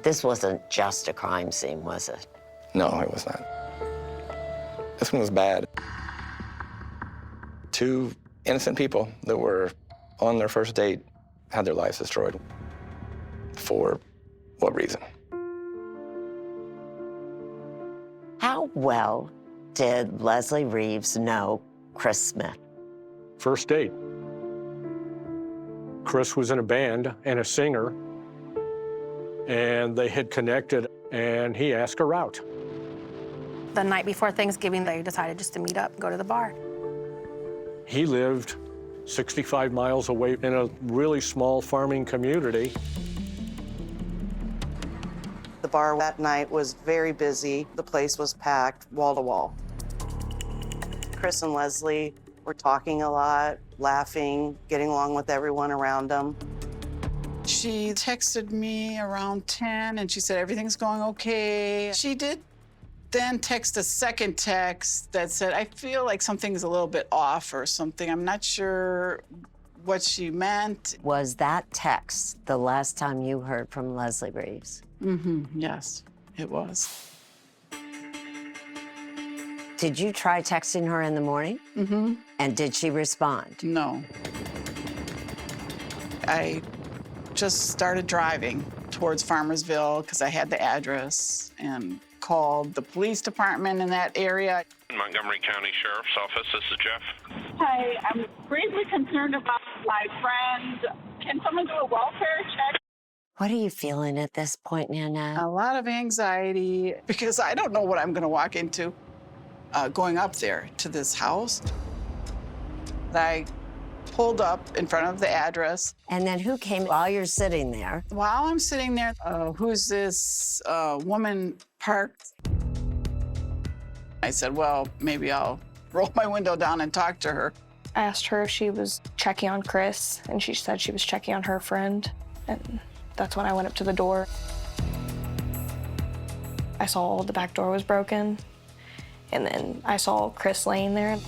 This wasn't just a crime scene, was it? No, it was not. This one was bad. Two innocent people that were on their first date had their lives destroyed. For what reason? How well did Leslie Reeves know Chris Smith? First date. Chris was in a band and a singer, and they had connected, and he asked her out. The night before Thanksgiving, they decided just to meet up and go to the bar. He lived 65 miles away in a really small farming community. The bar that night was very busy. The place was packed wall to wall. Chris and Leslie were talking a lot, laughing, getting along with everyone around them. She texted me around 10 and she said everything's going okay. She did then text a second text that said, I feel like something's a little bit off or something. I'm not sure what she meant. Was that text the last time you heard from Leslie Reeves? Yes, it was. Did you try texting her in the morning? And did she respond? No. I just started driving towards Farmersville because I had the address and called the police department in that area. Montgomery County Sheriff's Office, this is Jeff. Hi, I'm gravely concerned about my friend. Can someone do a welfare check? What are you feeling at this point, Nanette? A lot of anxiety because I don't know what I'm going to walk into going up there to this house. I pulled up in front of the address. And then who came while you're sitting there? While I'm sitting there, who's this woman parked? I said, well, maybe I'll roll my window down and talk to her. I asked her if she was checking on Chris, and she said she was checking on her friend. And that's when I went up to the door. I saw the back door was broken, and then I saw Chris laying there.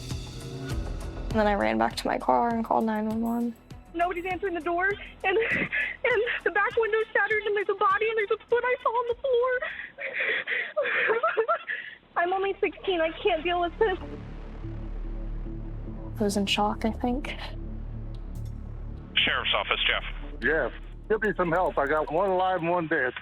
And then I ran back to my car and called 911. Nobody's answering the door, and the back window's shattered, and there's a body, and there's a foot I saw on the floor. I'm only 16. I can't deal with this. I was in shock, I think. Sheriff's Office, Jeff. Jeff, give me some help. I got one alive and one dead.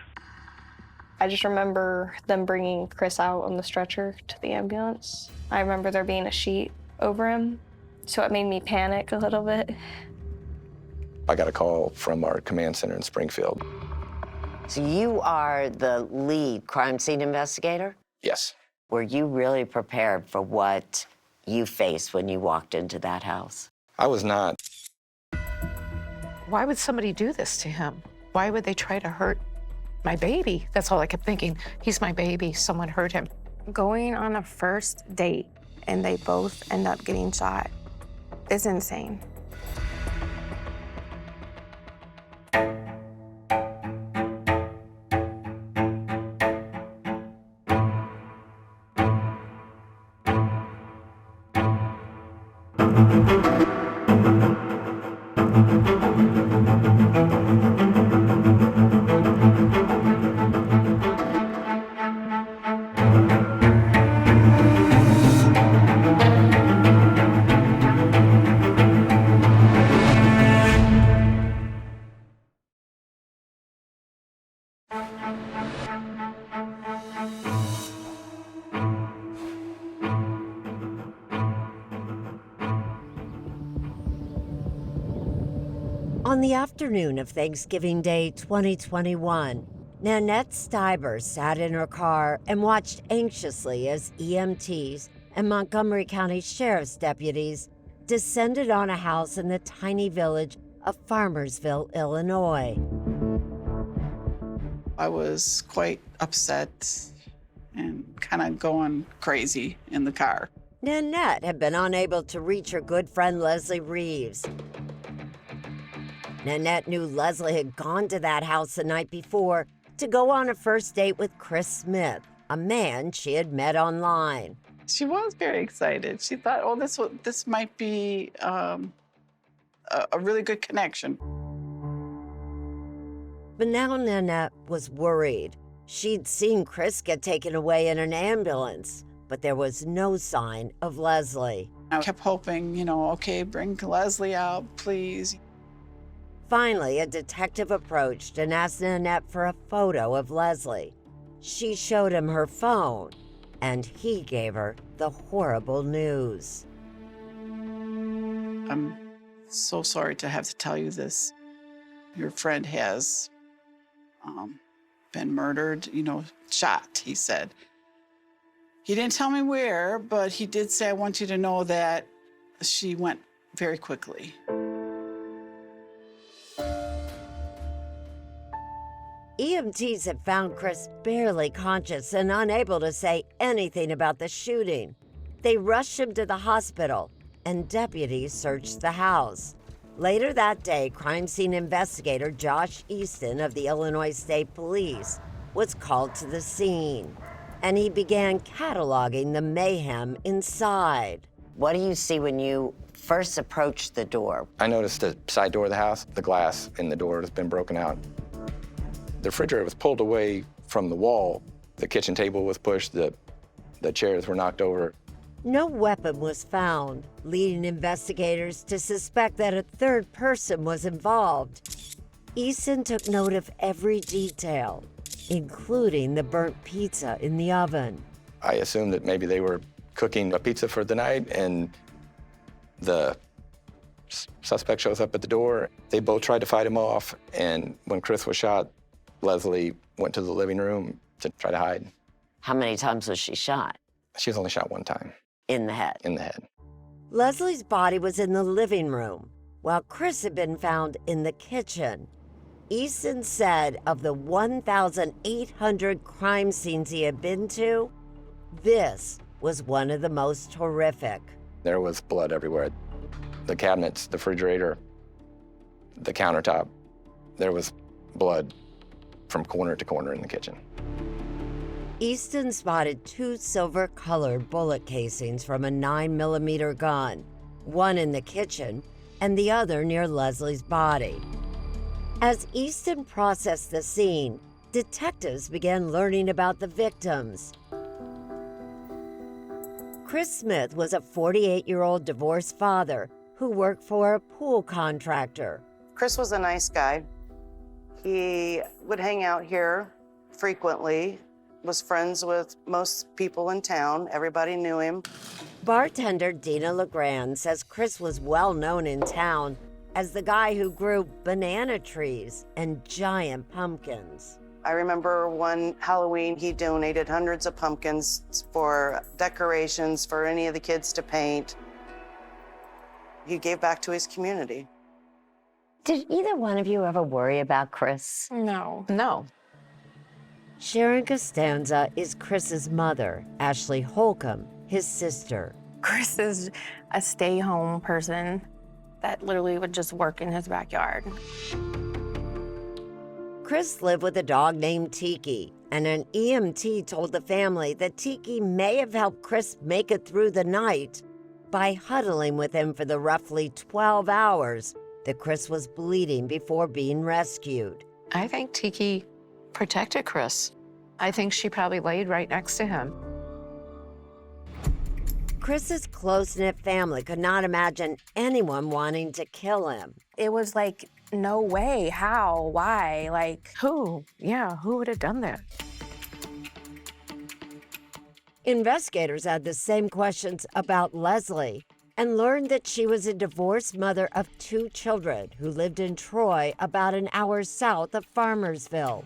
I just remember them bringing Chris out on the stretcher to the ambulance. I remember there being a sheet over him, so it made me panic a little bit. I got a call from our command center in Springfield. So you are the lead crime scene investigator? Yes. Were you really prepared for what you faced when you walked into that house? I was not. Why would somebody do this to him? Why would they try to hurt my baby? That's all I kept thinking. He's my baby. Someone hurt him. Going on a first date and they both end up getting shot is insane. On the afternoon of Thanksgiving Day 2021, Nanette Stiber sat in her car and watched anxiously as EMTs and Montgomery County Sheriff's deputies descended on a house in the tiny village of Farmersville, Illinois. I was quite upset and kind of going crazy in the car. Nanette had been unable to reach her good friend Leslie Reeves. Nanette knew Leslie had gone to that house the night before to go on a first date with Chris Smith, a man she had met online. She was very excited. She thought, oh, this might be a really good connection. But now Nanette was worried. She'd seen Chris get taken away in an ambulance, but there was no sign of Leslie. I kept hoping, okay, bring Leslie out, please. Finally, a detective approached and asked Nanette for a photo of Leslie. She showed him her phone, and he gave her the horrible news. I'm so sorry to have to tell you this. Your friend has been murdered, shot, he said. He didn't tell me where, but he did say, I want you to know that she went very quickly. EMTs had found Chris barely conscious and unable to say anything about the shooting. They rushed him to the hospital, and deputies searched the house. Later that day, crime scene investigator Josh Easton of the Illinois State Police was called to the scene, and he began cataloging the mayhem inside. What do you see when you first approach the door? I noticed the side door of the house, the glass in the door has been broken out. The refrigerator was pulled away from the wall. The kitchen table was pushed, the chairs were knocked over. No weapon was found, leading investigators to suspect that a third person was involved. Easton took note of every detail, including the burnt pizza in the oven. I assumed that maybe they were cooking a pizza for the night, and the suspect shows up at the door. They both tried to fight him off, and when Chris was shot, Leslie went to the living room to try to hide. How many times was she shot? She was only shot one time. In the head? In the head. Leslie's body was in the living room, while Chris had been found in the kitchen. Easton said of the 1,800 crime scenes he had been to, this was one of the most horrific. There was blood everywhere. The cabinets, the refrigerator, the countertop, there was blood from corner to corner in the kitchen. Easton spotted 2 silver-colored bullet casings from a 9mm gun, one in the kitchen and the other near Leslie's body. As Easton processed the scene, detectives began learning about the victims. Chris Smith was a 48-year-old divorced father who worked for a pool contractor. Chris was a nice guy. He would hang out here frequently, was friends with most people in town. Everybody knew him. Bartender Dina LeGrand says Chris was well known in town as the guy who grew banana trees and giant pumpkins. I remember one Halloween, he donated hundreds of pumpkins for decorations for any of the kids to paint. He gave back to his community. Did either one of you ever worry about Chris? No. No. Sharon Costanza is Chris's mother, Ashley Holcomb, his sister. Chris is a stay-home person that literally would just work in his backyard. Chris lived with a dog named Tiki, and an EMT told the family that Tiki may have helped Chris make it through the night by huddling with him for the roughly 12 hours that Chris was bleeding before being rescued. I think Tiki protected Chris. I think she probably laid right next to him. Chris's close-knit family could not imagine anyone wanting to kill him. It was like, no way, how, why, like... Who? Yeah, who would have done that? Investigators had the same questions about Leslie and learned that she was a divorced mother of 2 children who lived in Troy, about an hour south of Farmersville.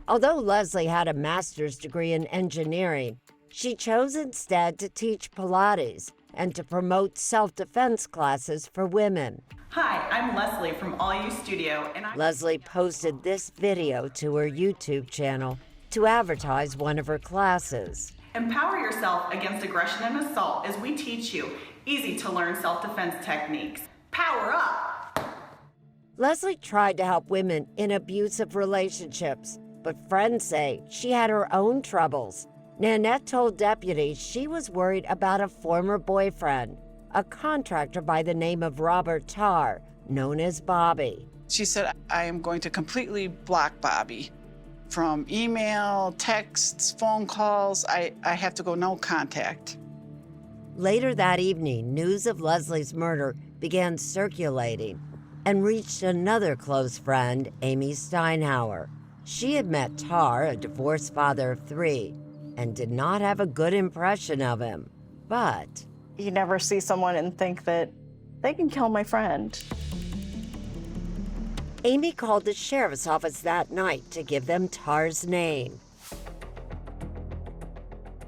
Although Leslie had a master's degree in engineering, she chose instead to teach Pilates and to promote self-defense classes for women. Hi, I'm Leslie from All You Studio, and Leslie posted this video to her YouTube channel to advertise one of her classes. Empower yourself against aggression and assault as we teach you easy-to-learn self-defense techniques. Power up! Leslie tried to help women in abusive relationships, but friends say she had her own troubles. Nanette told deputies she was worried about a former boyfriend, a contractor by the name of Robert Tarr, known as Bobby. She said, I am going to completely block Bobby from email, texts, phone calls. I have to go no contact. Later that evening, news of Leslie's murder began circulating and reached another close friend, Amy Steinhauer. She had met Tar, a divorced father of 3, and did not have a good impression of him. But You never see someone and think that they can kill my friend. Amy called the sheriff's office that night to give them Tar's name.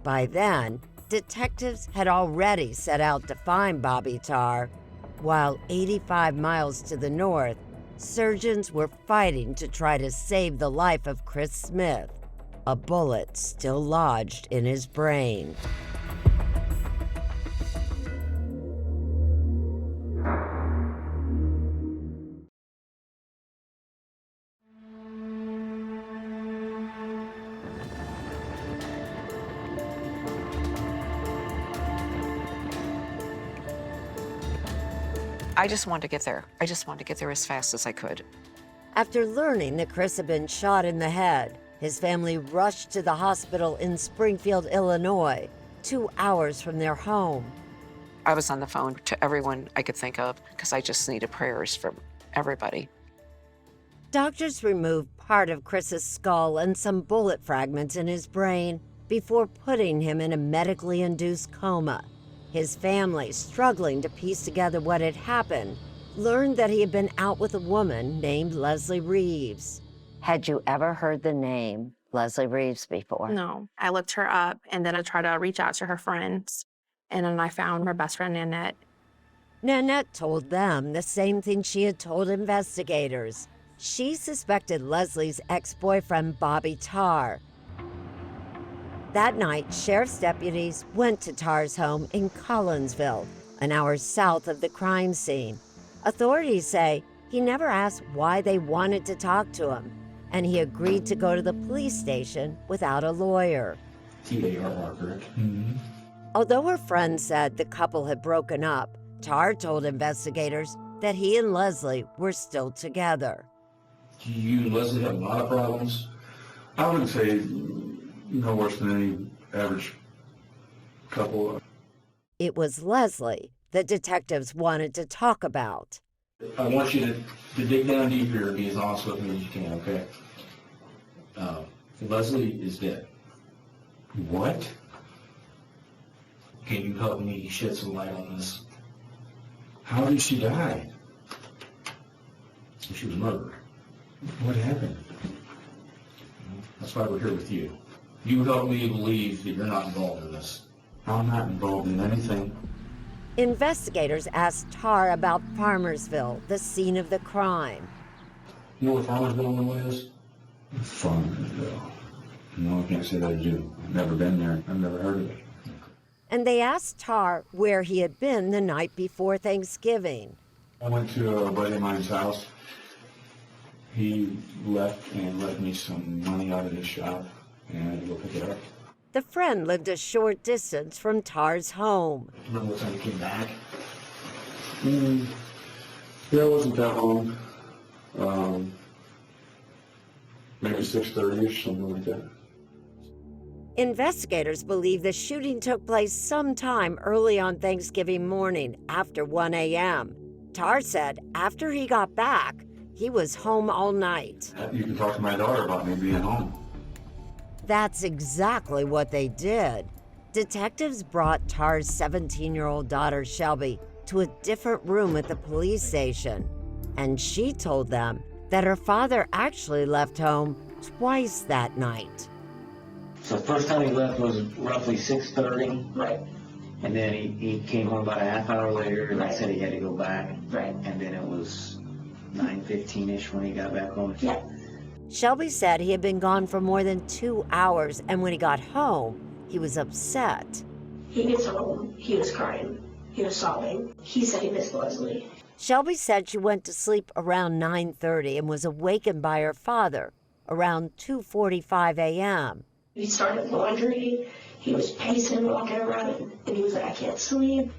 By then, detectives had already set out to find Bobby Tar, while 85 miles to the north, surgeons were fighting to try to save the life of Chris Smith, a bullet still lodged in his brain. I just wanted to get there. I just wanted to get there as fast as I could. After learning that Chris had been shot in the head, his family rushed to the hospital in Springfield, Illinois, 2 hours from their home. I was on the phone to everyone I could think of because I just needed prayers from everybody. Doctors removed part of Chris's skull and some bullet fragments in his brain before putting him in a medically induced coma. His family, struggling to piece together what had happened, learned that he had been out with a woman named Leslie Reeves. Had you ever heard the name Leslie Reeves before? No. I looked her up, and then I tried to reach out to her friends, and then I found her best friend, Nanette. Nanette told them the same thing she had told investigators. She suspected Leslie's ex-boyfriend, Bobby Tar. That night, sheriff's deputies went to Tar's home in Collinsville, an hour south of the crime scene. Authorities say he never asked why they wanted to talk to him, and he agreed to go to the police station without a lawyer. T-A-R-R, correct? Mm-hmm. Although her friend said the couple had broken up, Tar told investigators that he and Leslie were still together. You and Leslie have a lot of problems. I wouldn't say no worse than any average couple. It was Leslie the detectives wanted to talk about. I want you to dig down deep here and be as honest with me as you can, okay? Leslie is dead. What? Can you help me shed some light on this? How did she die? She was murdered. What happened? That's why we're here with you. You help me believe that you're not involved in this. I'm not involved in anything. Investigators asked Tar about Farmersville, the scene of the crime. You know what Farmersville is? Farmersville. No, I can't say that I do. I've never been there. I've never heard of it. And they asked Tar where he had been the night before Thanksgiving. I went to a buddy of mine's house. He left and left me some money out of his shop, and I had to go pick it up. The friend lived a short distance from Tar's home. Remember what time he came back? Yeah, it wasn't that long. Maybe 6:30-ish, something like that. Investigators believe the shooting took place sometime early on Thanksgiving morning after 1 a.m. Tar said after he got back, he was home all night. You can talk to my daughter about me being home. That's exactly what they did. Detectives brought Tar's 17-year-old daughter, Shelby, to a different room at the police station, and she told them that her father actually left home twice that night. So the first time he left was roughly 6:30. Right. And then he came home about a half hour later and Right. said he had to go back. Right. And then it was 9:15-ish when he got back home. Yeah. Shelby said he had been gone for more than 2 hours, and when he got home, he was upset. He gets home. He was crying. He was sobbing. He said he missed Leslie. Shelby said she went to sleep around 9:30 and was awakened by her father around 2:45 a.m. He started laundry. He was pacing, walking around, and he was like, I can't sleep.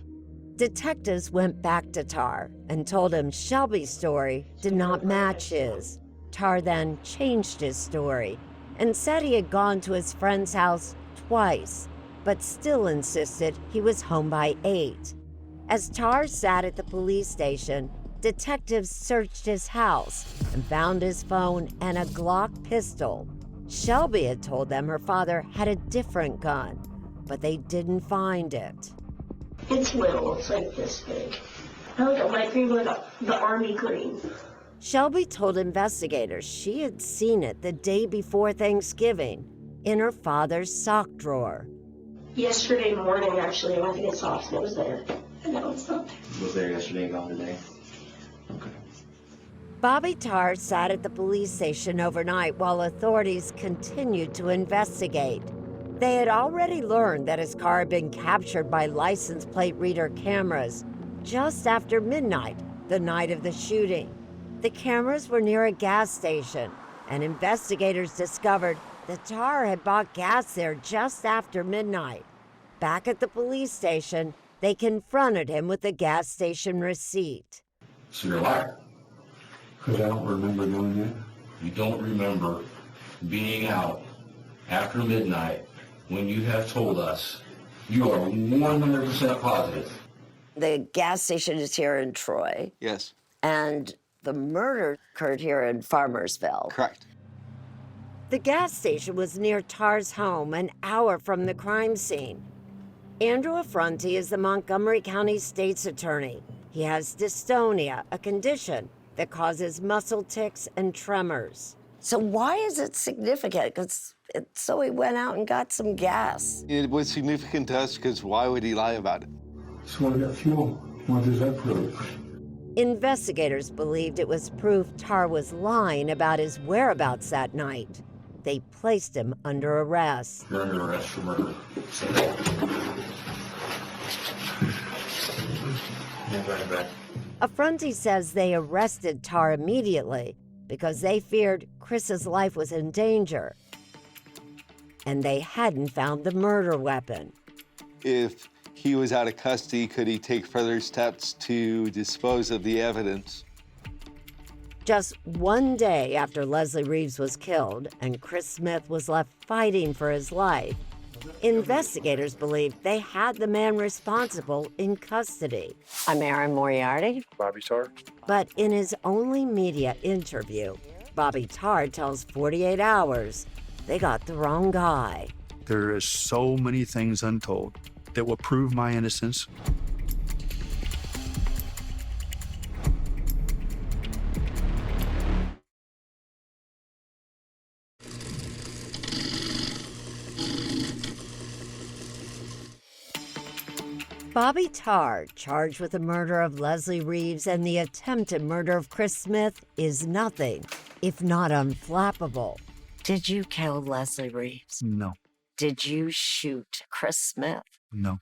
Detectives went back to Tar and told him Shelby's story did not match his. Tar then changed his story and said he had gone to his friend's house twice, but still insisted he was home by 8. As Tar sat at the police station, detectives searched his house and found his phone and a Glock pistol. Shelby had told them her father had a different gun, but they didn't find it. It's little, it's like this big. I look at my favorite, the army green. Shelby told investigators she had seen it the day before Thanksgiving in her father's sock drawer. Yesterday morning, actually, I went to get socks and it was there. And now it's not there. It was there yesterday and gone today. Okay. Bobby Tar sat at the police station overnight while authorities continued to investigate. They had already learned that his car had been captured by license plate reader cameras just after midnight, the night of the shooting. The cameras were near a gas station, and investigators discovered that Tar had bought gas there just after midnight. Back at the police station, they confronted him with the gas station receipt. So you're a liar. Because I don't remember doing that. You don't remember being out after midnight when you have told us you are 100% positive. The gas station is here in Troy. Yes. And the murder occurred here in Farmersville. Correct. The gas station was near Tar's home, an hour from the crime scene. Andrew Affronti is the Montgomery County State's attorney. He has dystonia, a condition that causes muscle tics and tremors. So why is it significant? So he went out and got some gas. It was significant to us because why would he lie about it? So I got fuel. What does that prove? Investigators believed it was proof Tar was lying about his whereabouts that night. They placed him under arrest. You're under arrest for murder. Affronti says they arrested Tar immediately because they feared Chris's life was in danger. And they hadn't found the murder weapon. If he was out of custody, could he take further steps to dispose of the evidence? Just one day after Leslie Reeves was killed and Chris Smith was left fighting for his life, investigators believed they had the man responsible in custody. I'm Erin Moriarty. Bobby Tar. But in his only media interview, Bobby Tar tells 48 Hours they got the wrong guy. There is so many things untold that will prove my innocence. Bobby Tar, charged with the murder of Leslie Reeves and the attempted murder of Chris Smith, is nothing if not unflappable. Did you kill Leslie Reeves? No. Did you shoot Chris Smith? No.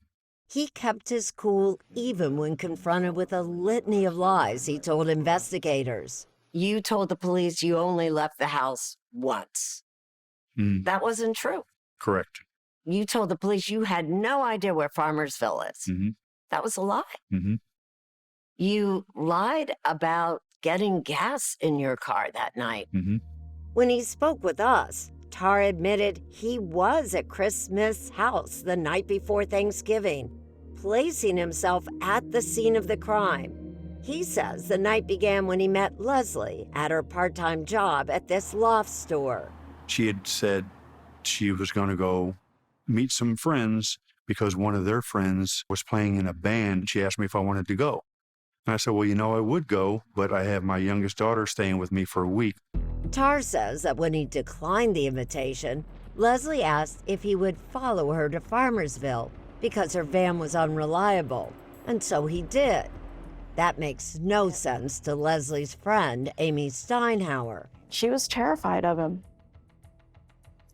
He kept his cool even when confronted with a litany of lies he told investigators. You told the police you only left the house once. That wasn't true. Correct. You told the police you had no idea where Farmersville is. That was a lie. You lied about getting gas in your car that night. When he spoke with us, Tar admitted he was at Chris Smith's house the night before Thanksgiving, placing himself at the scene of the crime. He says the night began when he met Leslie at her part-time job at this loft store. She had said she was going to go meet some friends because one of their friends was playing in a band. She asked me if I wanted to go. And I said, well, you know, I would go, but I have my youngest daughter staying with me for a week. Tar says that when he declined the invitation, Leslie asked if he would follow her to Farmersville because her van was unreliable, and so he did. That makes no sense to Leslie's friend, Amy Steinhauer. She was terrified of him.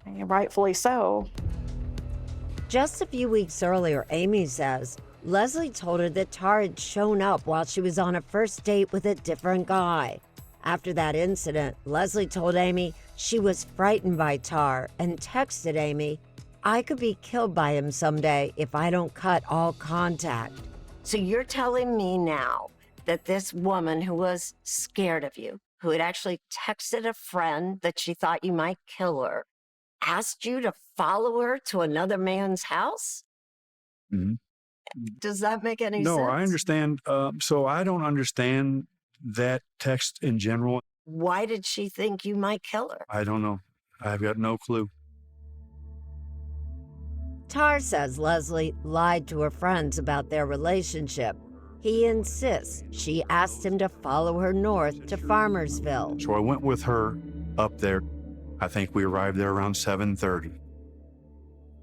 And rightfully so. Just a few weeks earlier, Amy says, Leslie told her that Tar had shown up while she was on a first date with a different guy. After that incident, Leslie told Amy she was frightened by Tar and texted Amy, "I could be killed by him someday if I don't cut all contact." So you're telling me now that this woman who was scared of you, who had actually texted a friend that she thought you might kill her, asked you to follow her to another man's house? Mm-hmm. Does that make any sense? No, I understand. So I don't understand that text in general. Why did she think you might kill her? I don't know. I've got no clue. Tar says Leslie lied to her friends about their relationship. He insists she asked him to follow her north to Farmersville. So I went with her up there. I think we arrived there around 7:30.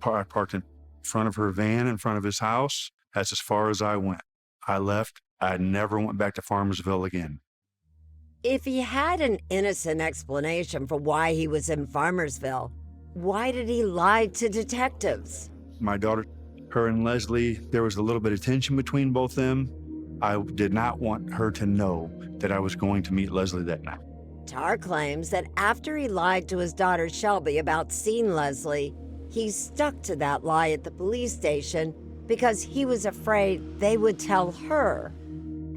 I parked in front of her van in front of his house. That's as far as I went. I left. I never went back to Farmersville again. If he had an innocent explanation for why he was in Farmersville, why did he lie to detectives? My daughter, her and Leslie, there was a little bit of tension between both them. I did not want her to know that I was going to meet Leslie that night. Tar claims that after he lied to his daughter Shelby about seeing Leslie, he stuck to that lie at the police station because he was afraid they would tell her.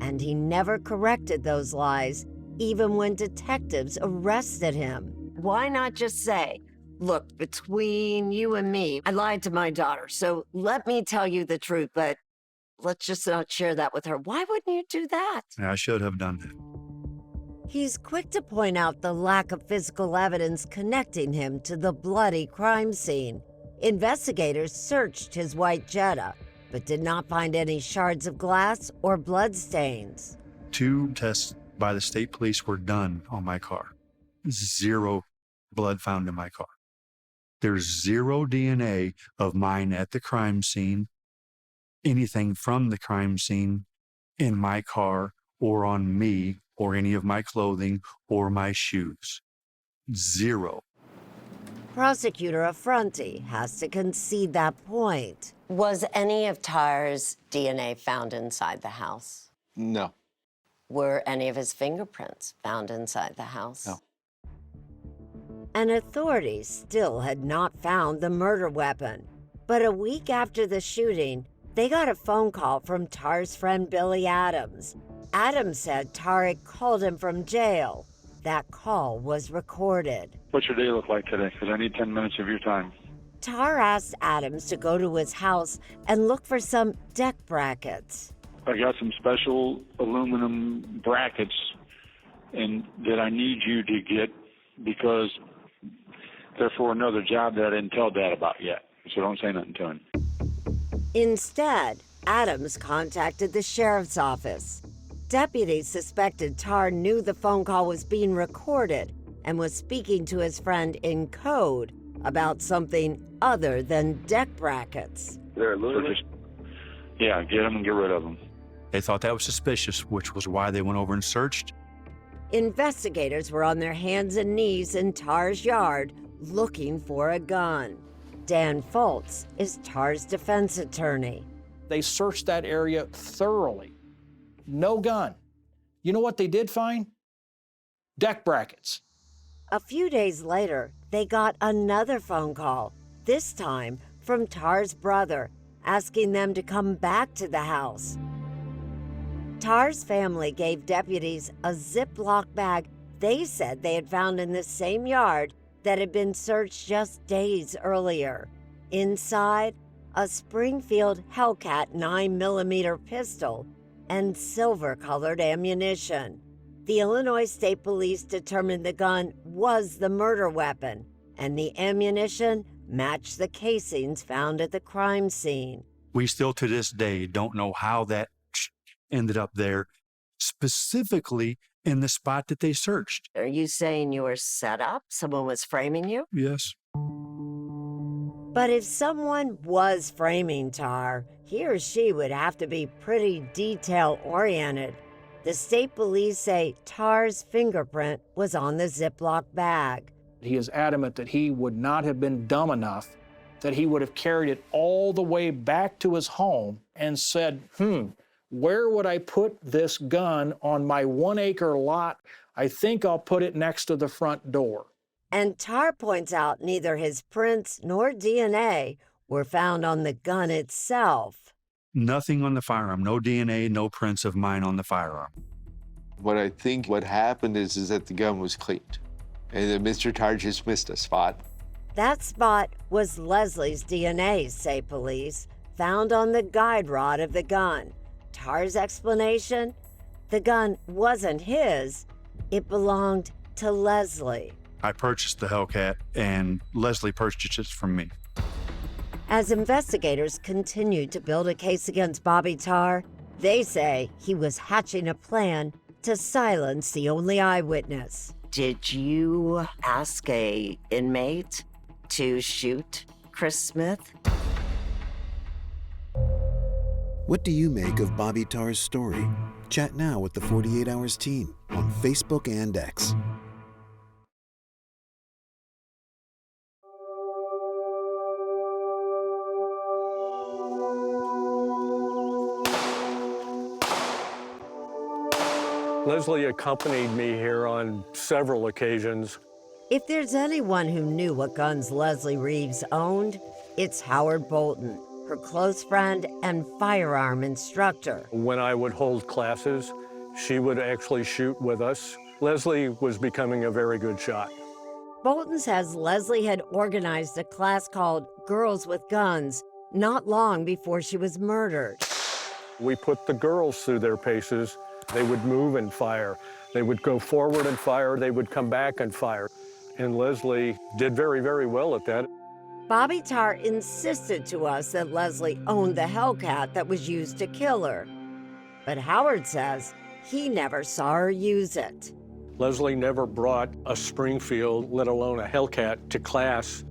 And he never corrected those lies, even when detectives arrested him. Why not just say, look, between you and me, I lied to my daughter, so let me tell you the truth, but let's just not share that with her. Why wouldn't you do that? I should have done that. He's quick to point out the lack of physical evidence connecting him to the bloody crime scene. Investigators searched his white Jetta, but did not find any shards of glass or bloodstains. 2 tests by the state police were done on my car. 0 blood found in my car. There's 0 DNA of mine at the crime scene, anything from the crime scene in my car or on me or any of my clothing or my shoes. 0. Prosecutor Affronti has to concede that point. Was any of Tar's DNA found inside the house? No. Were any of his fingerprints found inside the house? No. And authorities still had not found the murder weapon. But a week after the shooting, they got a phone call from Tar's friend Billy Adams. Adams said Tar had called him from jail. That call was recorded. What's your day look like today? Because I need 10 minutes of your time. Tar asked Adams to go to his house and look for some deck brackets. I got some special aluminum brackets and that I need you to get because they're for another job that I didn't tell Dad about yet. So don't say nothing to him. Instead, Adams contacted the sheriff's office. Deputies suspected Tar knew the phone call was being recorded and was speaking to his friend in code about something other than deck brackets. They're aluminum? Yeah, get them and get rid of them. They thought that was suspicious, which was why they went over and searched. Investigators were on their hands and knees in Tar's yard looking for a gun. Dan Foltz is Tar's defense attorney. They searched that area thoroughly. No gun. You know what they did find? Deck brackets. A few days later, they got another phone call, this time from Tar's brother, asking them to come back to the house. Tar's family gave deputies a Ziploc bag they said they had found in the same yard that had been searched just days earlier. Inside, a Springfield Hellcat 9mm pistol and silver-colored ammunition. The Illinois State Police determined the gun was the murder weapon, and the ammunition matched the casings found at the crime scene. We still to this day don't know how that ended up there, specifically in the spot that they searched. Are you saying you were set up? Someone was framing you? Yes. But if someone was framing Tar, he or she would have to be pretty detail-oriented. The state police say Tar's fingerprint was on the Ziploc bag. He is adamant that he would not have been dumb enough that he would have carried it all the way back to his home and said, where would I put this gun on my 1-acre lot? I think I'll put it next to the front door. And Tar points out neither his prints nor DNA were found on the gun itself. Nothing on the firearm, no DNA, no prints of mine on the firearm. What I think what happened is that the gun was cleaned and that Mr. Tarr just missed a spot. That spot was Leslie's DNA, say police, found on the guide rod of the gun. Tarr's explanation? The gun wasn't his, it belonged to Leslie. I purchased the Hellcat, and Leslie purchased it from me. As investigators continued to build a case against Bobby Tarr, they say he was hatching a plan to silence the only eyewitness. Did you ask a inmate to shoot Chris Smith? What do you make of Bobby Tarr's story? Chat now with the 48 Hours team on Facebook and X. Leslie accompanied me here on several occasions. If there's anyone who knew what guns Leslie Reeves owned, it's Howard Bolton, her close friend and firearm instructor. When I would hold classes, she would actually shoot with us. Leslie was becoming a very good shot. Bolton says Leslie had organized a class called Girls with Guns not long before she was murdered. We put the girls through their paces. They would move and fire. They would go forward and fire. They would come back and fire. And Leslie did very, very well at that. Bobby Tarr insisted to us that Leslie owned the Hellcat that was used to kill her. But Howard says he never saw her use it. Leslie never brought a Springfield, let alone a Hellcat, to class.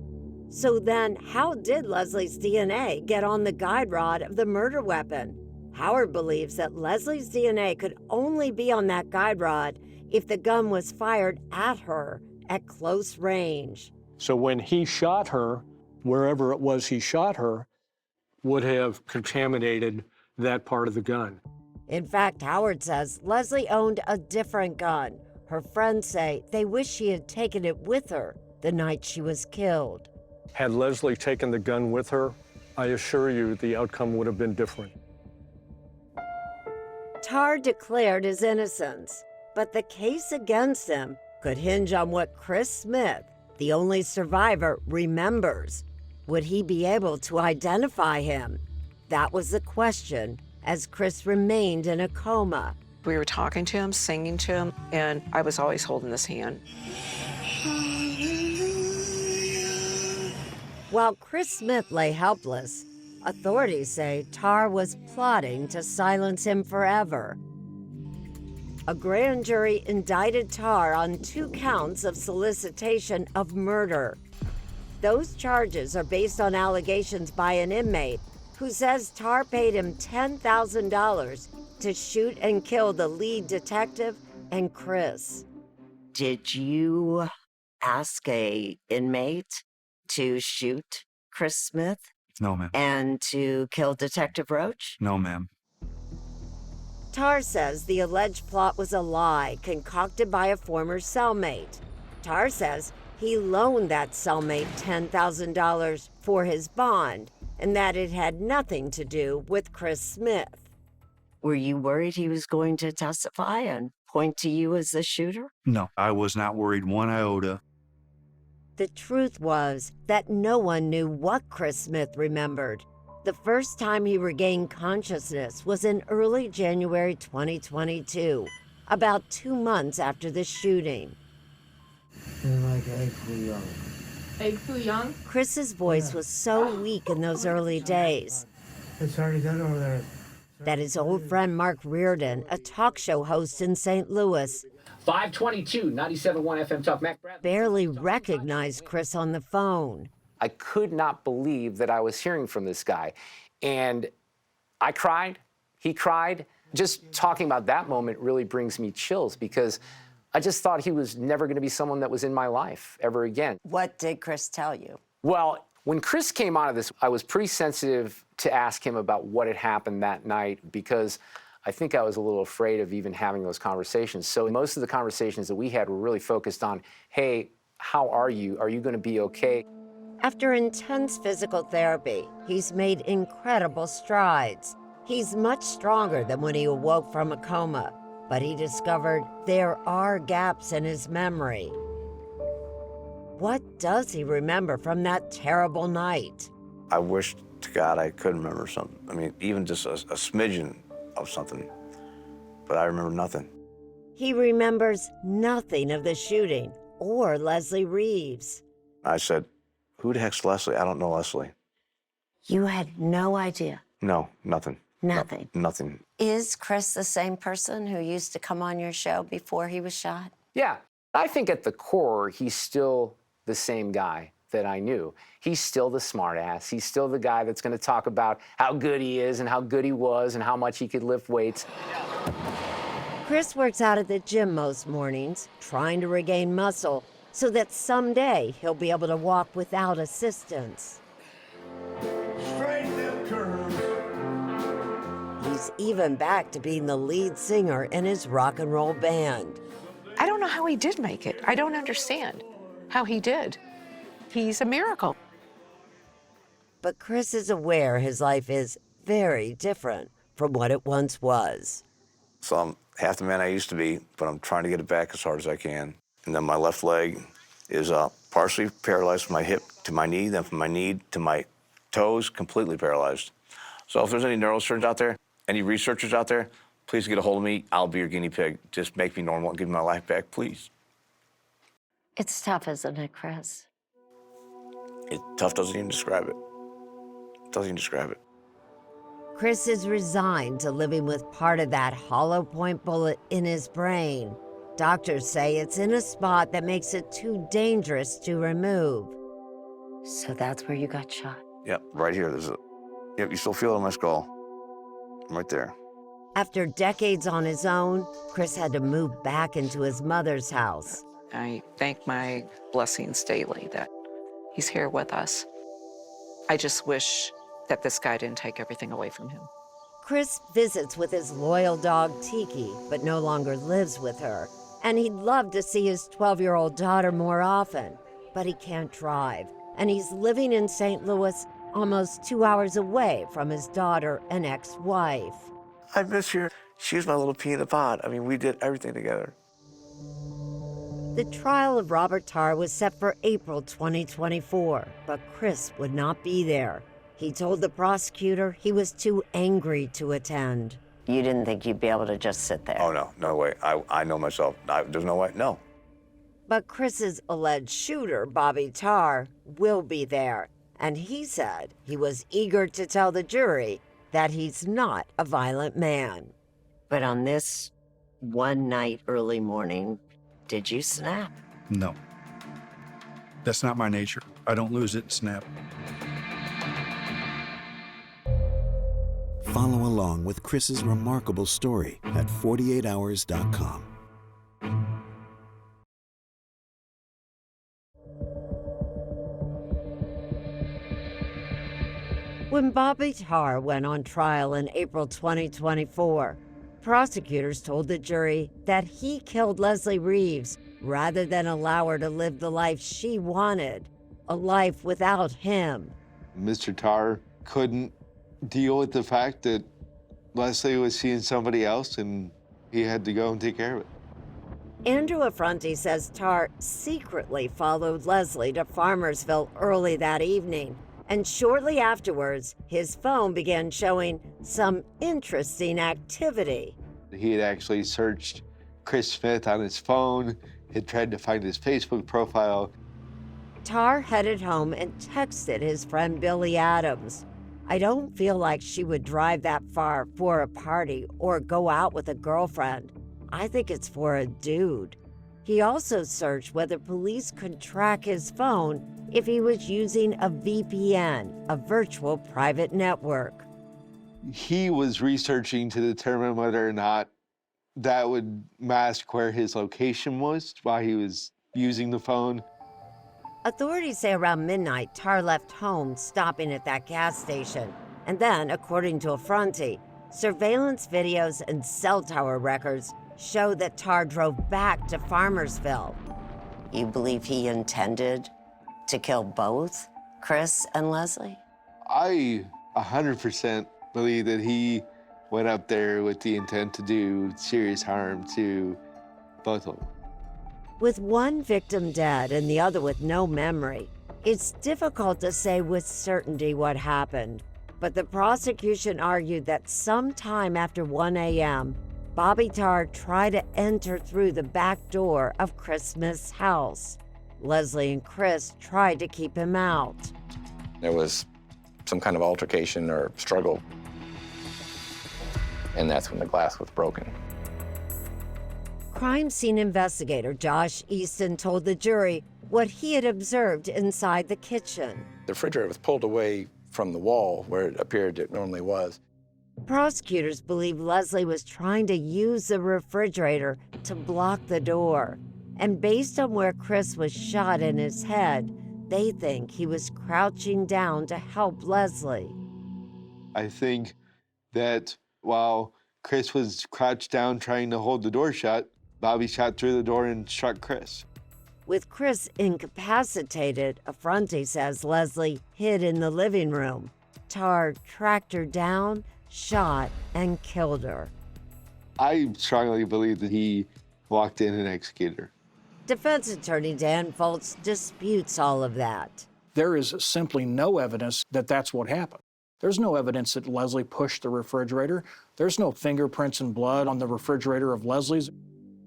So then, how did Leslie's DNA get on the guide rod of the murder weapon? Howard believes that Leslie's DNA could only be on that guide rod if the gun was fired at her at close range. So when he shot her, wherever it was he shot her, would have contaminated that part of the gun. In fact, Howard says Leslie owned a different gun. Her friends say they wish she had taken it with her the night she was killed. Had Leslie taken the gun with her, I assure you the outcome would have been different. Tarr declared his innocence, but the case against him could hinge on what Chris Smith, the only survivor, remembers. Would he be able to identify him? That was the question as Chris remained in a coma. We were talking to him, singing to him, and I was always holding his hand. While Chris Smith lay helpless, authorities say Tarr was plotting to silence him forever. A grand jury indicted Tarr on 2 counts of solicitation of murder. Those charges are based on allegations by an inmate who says Tarr paid him $10,000 to shoot and kill the lead detective and Chris. Did you ask a inmate to shoot Chris Smith? No, ma'am. And to kill Detective Roach? No, ma'am. Tarr says the alleged plot was a lie concocted by a former cellmate. Tarr says he loaned that cellmate $10,000 for his bond and that it had nothing to do with Chris Smith. Were you worried he was going to testify and point to you as the shooter? No, I was not worried one iota. The truth was that no one knew what Chris Smith remembered. The first time he regained consciousness was in early January 2022, about 2 months after the shooting. Like egg foo young. Egg foo young? Chris's voice was so weak in those early days It's already done over there. that his old friend Mark Reardon, a talk show host in St. Louis, 522, 97.1 FM Talk, Mac Bradley. barely recognized Chris on the phone. I could not believe that I was hearing from this guy. And I cried, he cried. Just talking about that moment really brings me chills because I just thought he was never gonna be someone that was in my life ever again. What did Chris tell you? Well, when Chris came out of this, I was pretty sensitive to ask him about what had happened that night because I think I was a little afraid of even having those conversations. So most of the conversations that we had were really focused on, hey, how are you? Are you gonna be okay? After intense physical therapy, he's made incredible strides. He's much stronger than when he awoke from a coma, but he discovered there are gaps in his memory. What does he remember from that terrible night? I wish to God I could remember something. I mean, even just a smidgen of something, but I remember nothing. He remembers nothing of the shooting or Leslie Reeves. I said, who the heck's Leslie? I don't know Leslie. You had no idea? No, nothing. Nothing? No, nothing. Is Chris the same person who used to come on your show before he was shot? Yeah, I think at the core, he's still the same guy that I knew. He's still the smartass. He's still the guy that's going to talk about how good he is and how good he was and how much he could lift weights. Chris works out at the gym most mornings, trying to regain muscle so that someday he'll be able to walk without assistance. Straighten them curves. He's even back to being the lead singer in his rock and roll band. I don't know how he did make it. I don't understand how he did. He's a miracle. But Chris is aware his life is very different from what it once was. So I'm half the man I used to be, but I'm trying to get it back as hard as I can. And then my left leg is partially paralyzed from my hip to my knee, then from my knee to my toes, completely paralyzed. So if there's any neurosurgeons out there, any researchers out there, please get a hold of me. I'll be your guinea pig. Just make me normal and give me my life back, please. It's tough, isn't it, Chris? Tough doesn't even describe it. Doesn't even describe it. Chris is resigned to living with part of that hollow point bullet in his brain. Doctors say it's in a spot that makes it too dangerous to remove. So that's where you got shot? Yep, right here. Yep, you still feel it on my skull. Right there. After decades on his own, Chris had to move back into his mother's house. I thank my blessings daily that he's here with us. I just wish that this guy didn't take everything away from him. Chris visits with his loyal dog Tiki, but no longer lives with her. And he'd love to see his 12-year-old daughter more often, but he can't drive. And he's living in St. Louis, almost 2 hours away from his daughter and ex-wife. I miss her. She was my little pea in the pod. I mean, we did everything together. The trial of Robert Tarr was set for April 2024, but Chris would not be there. He told the prosecutor he was too angry to attend. You didn't think you'd be able to just sit there? Oh, no, no way. I know myself. There's no way, no. But Chris's alleged shooter, Bobby Tarr, will be there. And he said he was eager to tell the jury that he's not a violent man. But on this one night early morning, did you snap? No. That's not my nature. I don't lose it and snap. Follow along with Chris's remarkable story at 48hours.com. When Bobby Tarr went on trial in April 2024, prosecutors told the jury that he killed Leslie Reeves rather than allow her to live the life she wanted, a life without him. Mr. Tarr couldn't deal with the fact that Leslie was seeing somebody else and he had to go and take care of it. Andrew Affronti says Tarr secretly followed Leslie to Farmersville early that evening, and shortly afterwards, his phone began showing some interesting activity. He had actually searched Chris Smith on his phone, had tried to find his Facebook profile. Tarr headed home and texted his friend Billy Adams. I don't feel like she would drive that far for a party or go out with a girlfriend. I think it's for a dude. He also searched whether police could track his phone if he was using a VPN, a virtual private network. He was researching to determine whether or not that would mask where his location was while he was using the phone. Authorities say around midnight, Tarr left home, stopping at that gas station. And then, according to Affronti, surveillance videos and cell tower records show that Tarr drove back to Farmersville. You believe he intended to kill both Chris and Leslie? I 100% believe that he went up there with the intent to do serious harm to both of them. With one victim dead and the other with no memory, it's difficult to say with certainty what happened. But the prosecution argued that sometime after 1 a.m., Bobby Tarr tried to enter through the back door of Chris Smith's house. Leslie and Chris tried to keep him out. There was some kind of altercation or struggle, and that's when the glass was broken. Crime scene investigator Josh Easton told the jury what he had observed inside the kitchen. The refrigerator was pulled away from the wall where it appeared it normally was. Prosecutors believe Leslie was trying to use the refrigerator to block the door. And based on where Chris was shot in his head, they think he was crouching down to help Leslie. I think that while Chris was crouched down trying to hold the door shut, Bobby shot through the door and struck Chris. With Chris incapacitated, Affronti says Leslie hid in the living room. Tarr tracked her down, shot, and killed her. I strongly believe that he walked in and executed her. Defense attorney Dan Foltz disputes all of that. There is simply no evidence that that's what happened. There's no evidence that Leslie pushed the refrigerator. There's no fingerprints and blood on the refrigerator of Leslie's.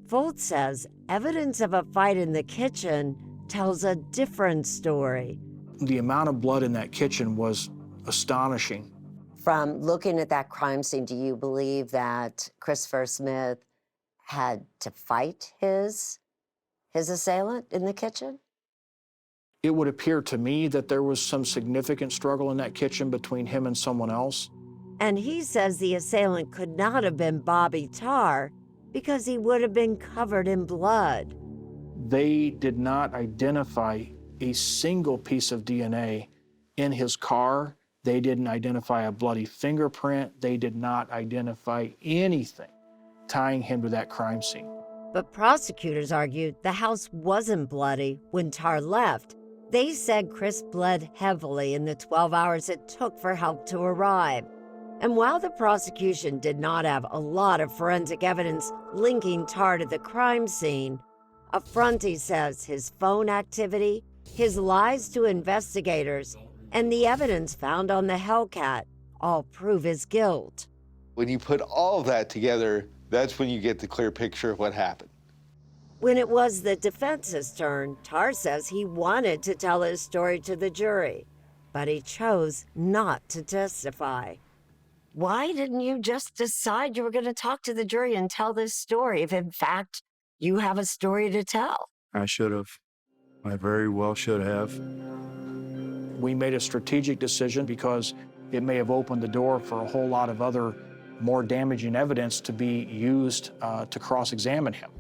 Foltz says evidence of a fight in the kitchen tells a different story. The amount of blood in that kitchen was astonishing. From looking at that crime scene, do you believe that Christopher Smith had to fight his assailant in the kitchen? It would appear to me that there was some significant struggle in that kitchen between him and someone else. And he says the assailant could not have been Bobby Tarr because he would have been covered in blood. They did not identify a single piece of DNA in his car. They didn't identify a bloody fingerprint. They did not identify anything tying him to that crime scene. But prosecutors argued the house wasn't bloody when Tarr left. They said Chris bled heavily in the 12 hours it took for help to arrive. And while the prosecution did not have a lot of forensic evidence linking Tarr to the crime scene, Affronti says his phone activity, his lies to investigators, and the evidence found on the Hellcat all prove his guilt. When you put all of that together, that's when you get the clear picture of what happened. When it was the defense's turn, Tarr says he wanted to tell his story to the jury, but he chose not to testify. Why didn't you just decide you were going to talk to the jury and tell this story if, in fact, you have a story to tell? I should have. I very well should have. We made a strategic decision because it may have opened the door for a whole lot of other more damaging evidence to be used to cross-examine him.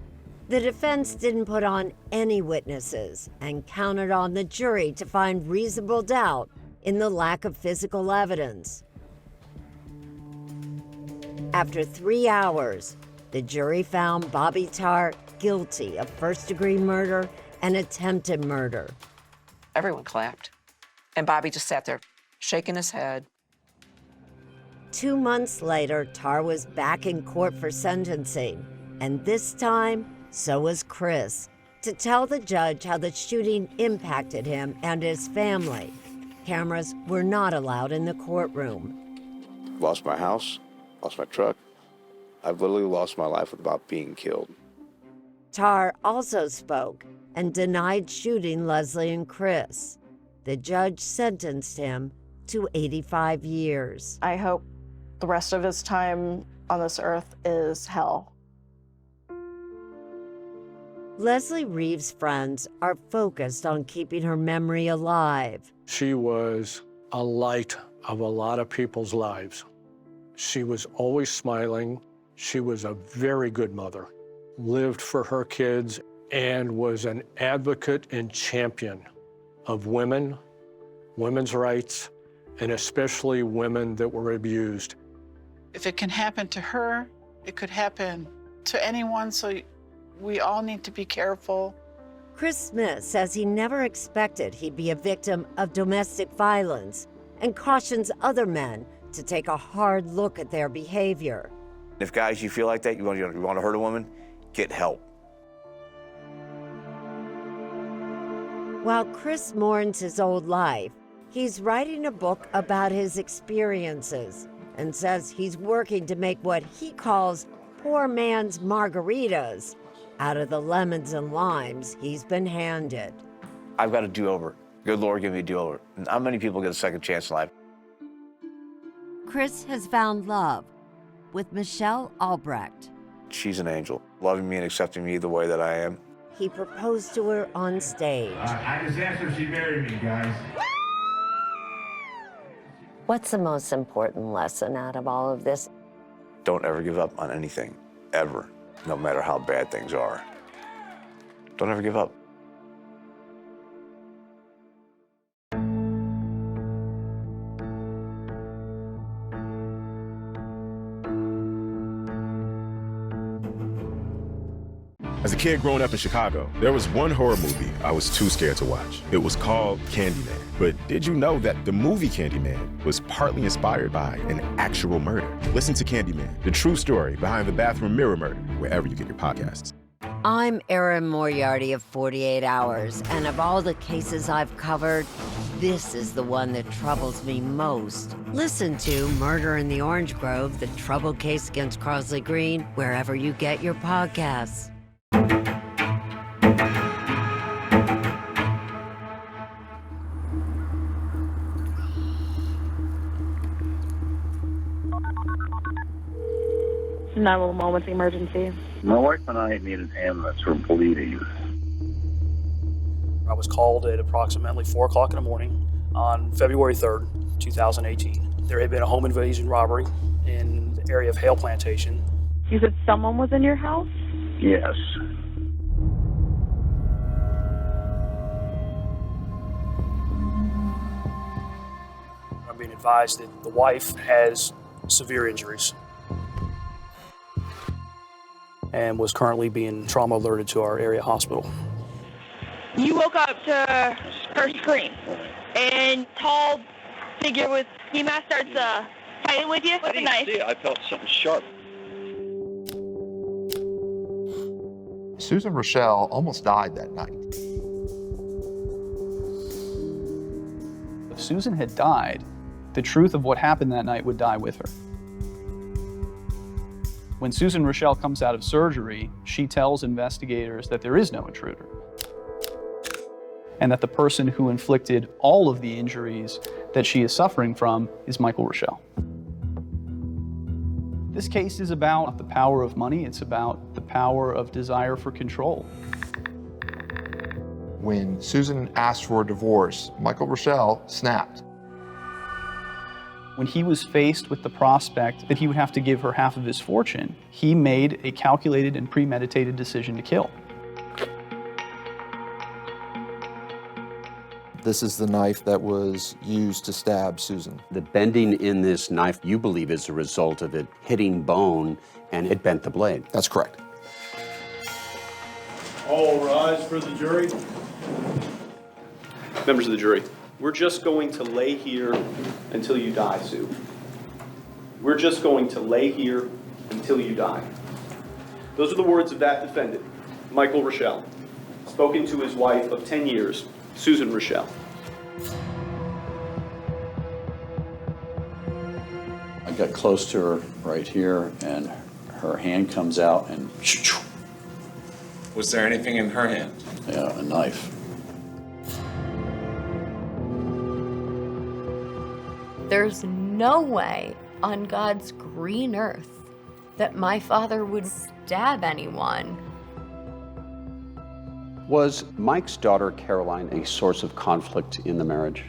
The defense didn't put on any witnesses and counted on the jury to find reasonable doubt in the lack of physical evidence. After 3 hours, the jury found Bobby Tarr guilty of first-degree murder and attempted murder. Everyone clapped. And Bobby just sat there shaking his head. 2 months later, Tarr was back in court for sentencing, and this time, so was Chris, to tell the judge how the shooting impacted him and his family. Cameras were not allowed in the courtroom. Lost my house, lost my truck. I've literally lost my life without being killed. Tarr also spoke and denied shooting Leslie and Chris. The judge sentenced him to 85 years. I hope the rest of his time on this earth is hell. Leslie Reeves' friends are focused on keeping her memory alive. She was a light of a lot of people's lives. She was always smiling. She was a very good mother, lived for her kids, and was an advocate and champion of women, women's rights, and especially women that were abused. If it can happen to her, it could happen to anyone, so we all need to be careful. Chris Smith says he never expected he'd be a victim of domestic violence and cautions other men to take a hard look at their behavior. If guys, you feel like that, you want to hurt a woman, get help. While Chris mourns his old life, he's writing a book about his experiences and says he's working to make what he calls poor man's margaritas out of the lemons and limes he's been handed. I've got a do-over. Good Lord, give me a do-over. Not many people get a second chance in life. Chris has found love with Michelle Albrecht. She's an angel, loving me and accepting me the way that I am. He proposed to her on stage. I just asked her if she married me, guys. What's the most important lesson out of all of this? Don't ever give up on anything, ever, no matter how bad things are. Don't ever give up. As a kid growing up in Chicago, there was one horror movie I was too scared to watch. It was called Candyman. But did you know that the movie Candyman was partly inspired by an actual murder? Listen to Candyman, the true story behind the bathroom mirror murder, wherever you get your podcasts. I'm Erin Moriarty of 48 Hours, and of all the cases I've covered, this is the one that troubles me most. Listen to Murder in the Orange Grove, the troubled case against Crosley Green, wherever you get your podcasts. Moments emergency. My wife and I need an ambulance for bleeding. I was called at approximately 4 o'clock in the morning on February 3rd, 2018. There had been a home invasion robbery in the area of Hale Plantation. You said someone was in your house? Yes. I'm being advised that the wife has severe injuries and was currently being trauma alerted to our area hospital. You woke up to her scream, and tall figure with ski mask starts fighting with you with a knife. I felt something sharp. Susan Reuschel almost died that night. If Susan had died, the truth of what happened that night would die with her. When Susan Reuschel comes out of surgery, she tells investigators that there is no intruder, and that the person who inflicted all of the injuries that she is suffering from is Michael Reuschel. This case is about the power of money. It's about the power of desire for control. When Susan asked for a divorce, Michael Reuschel snapped. When he was faced with the prospect that he would have to give her half of his fortune, he made a calculated and premeditated decision to kill. This is the knife that was used to stab Susan. The bending in this knife, you believe, is a result of it hitting bone and it bent the blade. That's correct. All rise for the jury. Members of the jury, we're just going to lay here until you die, Sue. We're just going to lay here until you die. Those are the words of that defendant, Michael Reuschel, spoken to his wife of 10 years, Susan Reuschel. I got close to her right here, and her hand comes out, and Was there anything in her hand? yeah, a knife. There's no way on God's green earth that my father would stab anyone. Was Mike's daughter, Caroline, a source of conflict in the marriage?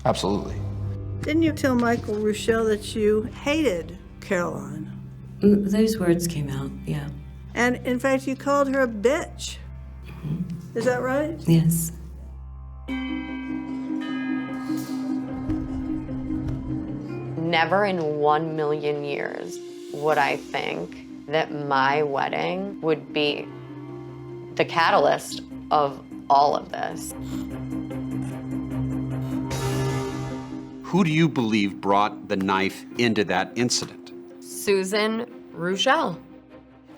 Absolutely. Didn't you tell Michael Reuschel that you hated Caroline? Those words came out, yeah. And in fact, you called her a bitch. Is that right? Yes. Never in 1 million years would I think that my wedding would be the catalyst of all of this. Who do you believe brought the knife into that incident? Susan Reuschel.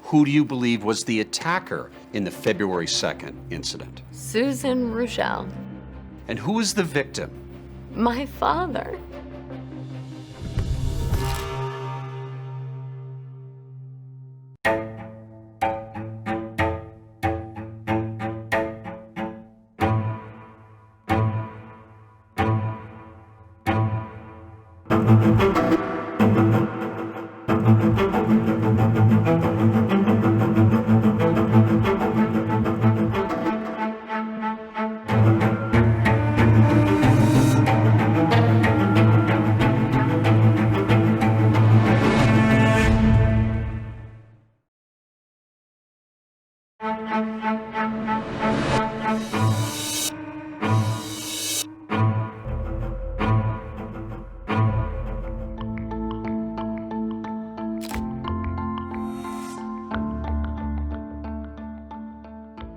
Who do you believe was the attacker in the February 2nd incident? Susan Reuschel. And who is the victim? My father.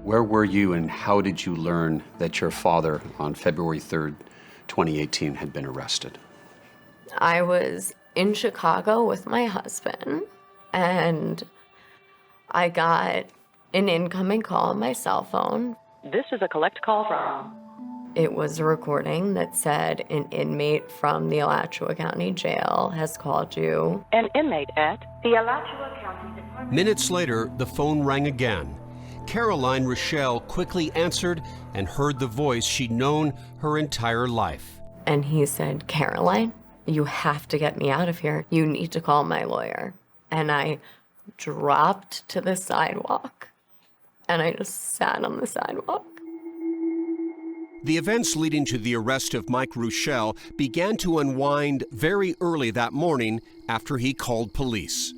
Where were you and how did you learn that your father on February 3rd, 2018 had been arrested? I was in Chicago with my husband, and I got an incoming call on my cell phone. This is a collect call from... It was a recording that said an inmate from the Alachua County Jail has called you. An inmate at the Alachua County Department. Minutes later, the phone rang again. Caroline Reuschel quickly answered and heard the voice she'd known her entire life. And he said, Caroline, you have to get me out of here. You need to call my lawyer. And I dropped to the sidewalk, and I just sat on the sidewalk. The events leading to the arrest of Mike Reuschel began to unwind very early that morning after he called police.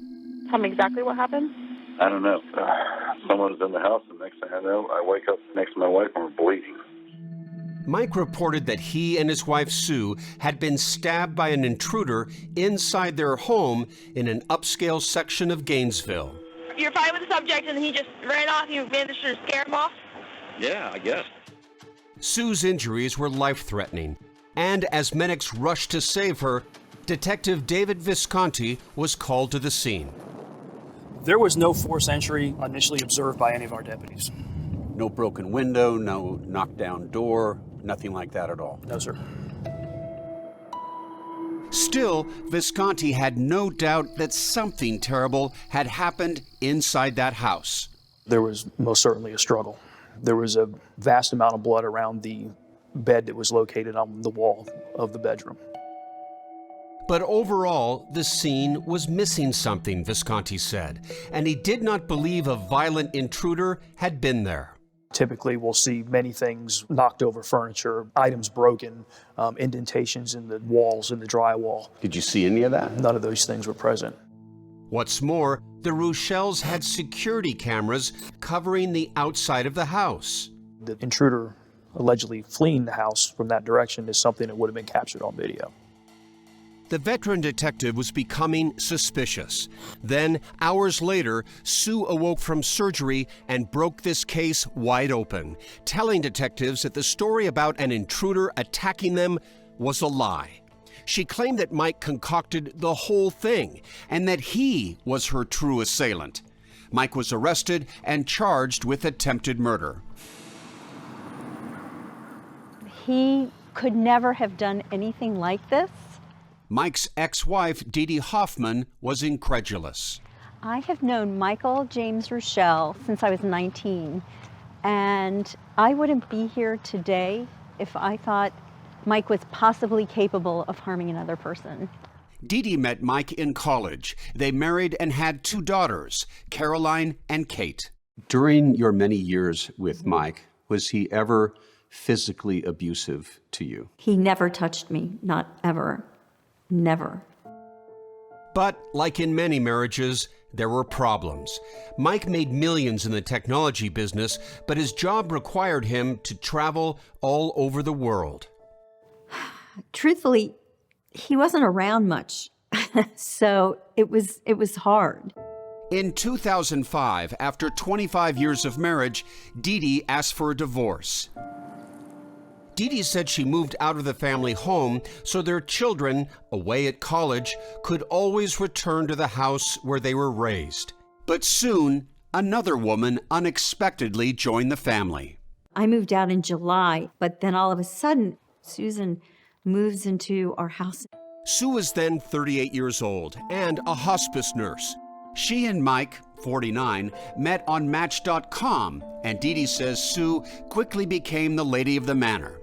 Tell me exactly what happened. I don't know. Someone was in the house, and next thing I know, I wake up next to my wife and we're bleeding. Mike reported that he and his wife Sue had been stabbed by an intruder inside their home in an upscale section of Gainesville. You're fine with the subject and he just ran off. You managed to scare him off? Yeah, I guess. Sue's injuries were life-threatening, and as medics rushed to save her, Detective David Visconti was called to the scene. There was no forced entry initially observed by any of our deputies. No broken window, no knocked down door, nothing like that at all. No, sir. Still, Visconti had no doubt that something terrible had happened inside that house. There was most certainly a struggle. There was a vast amount of blood around the bed that was located on the wall of the bedroom. But overall, the scene was missing something, Visconti said, and he did not believe a violent intruder had been there. Typically, we'll see many things, knocked over furniture, items broken, indentations in the walls, in the drywall. Did you see any of that? None of those things were present. What's more, the Reuschels had security cameras covering the outside of the house. The intruder allegedly fleeing the house from that direction is something that would have been captured on video. The veteran detective was becoming suspicious. Then, hours later, Sue awoke from surgery and broke this case wide open, telling detectives that the story about an intruder attacking them was a lie. She claimed that Mike concocted the whole thing and that he was her true assailant. Mike was arrested and charged with attempted murder. He could never have done anything like this. Mike's ex-wife, Dee Dee Hoffman, was incredulous. I have known Michael James Reuschel since I was 19, and I wouldn't be here today if I thought Mike was possibly capable of harming another person. Dee Dee met Mike in college. They married and had 2 daughters, Caroline and Kate. During your many years with Mike, was he ever physically abusive to you? He never touched me, not ever. Never. But, like in many marriages, there were problems. Mike made millions in the technology business, but his job required him to travel all over the world. Truthfully, he wasn't around much, so it was hard. In 2005, after 25 years of marriage, Dee Dee asked for a divorce. Dee Dee said she moved out of the family home so their children, away at college, could always return to the house where they were raised. But soon, another woman unexpectedly joined the family. I moved out in July, but then all of a sudden, Susan moves into our house. Sue was then 38 years old and a hospice nurse. She and Mike, 49, met on Match.com, and Dee Dee says Sue quickly became the lady of the manor.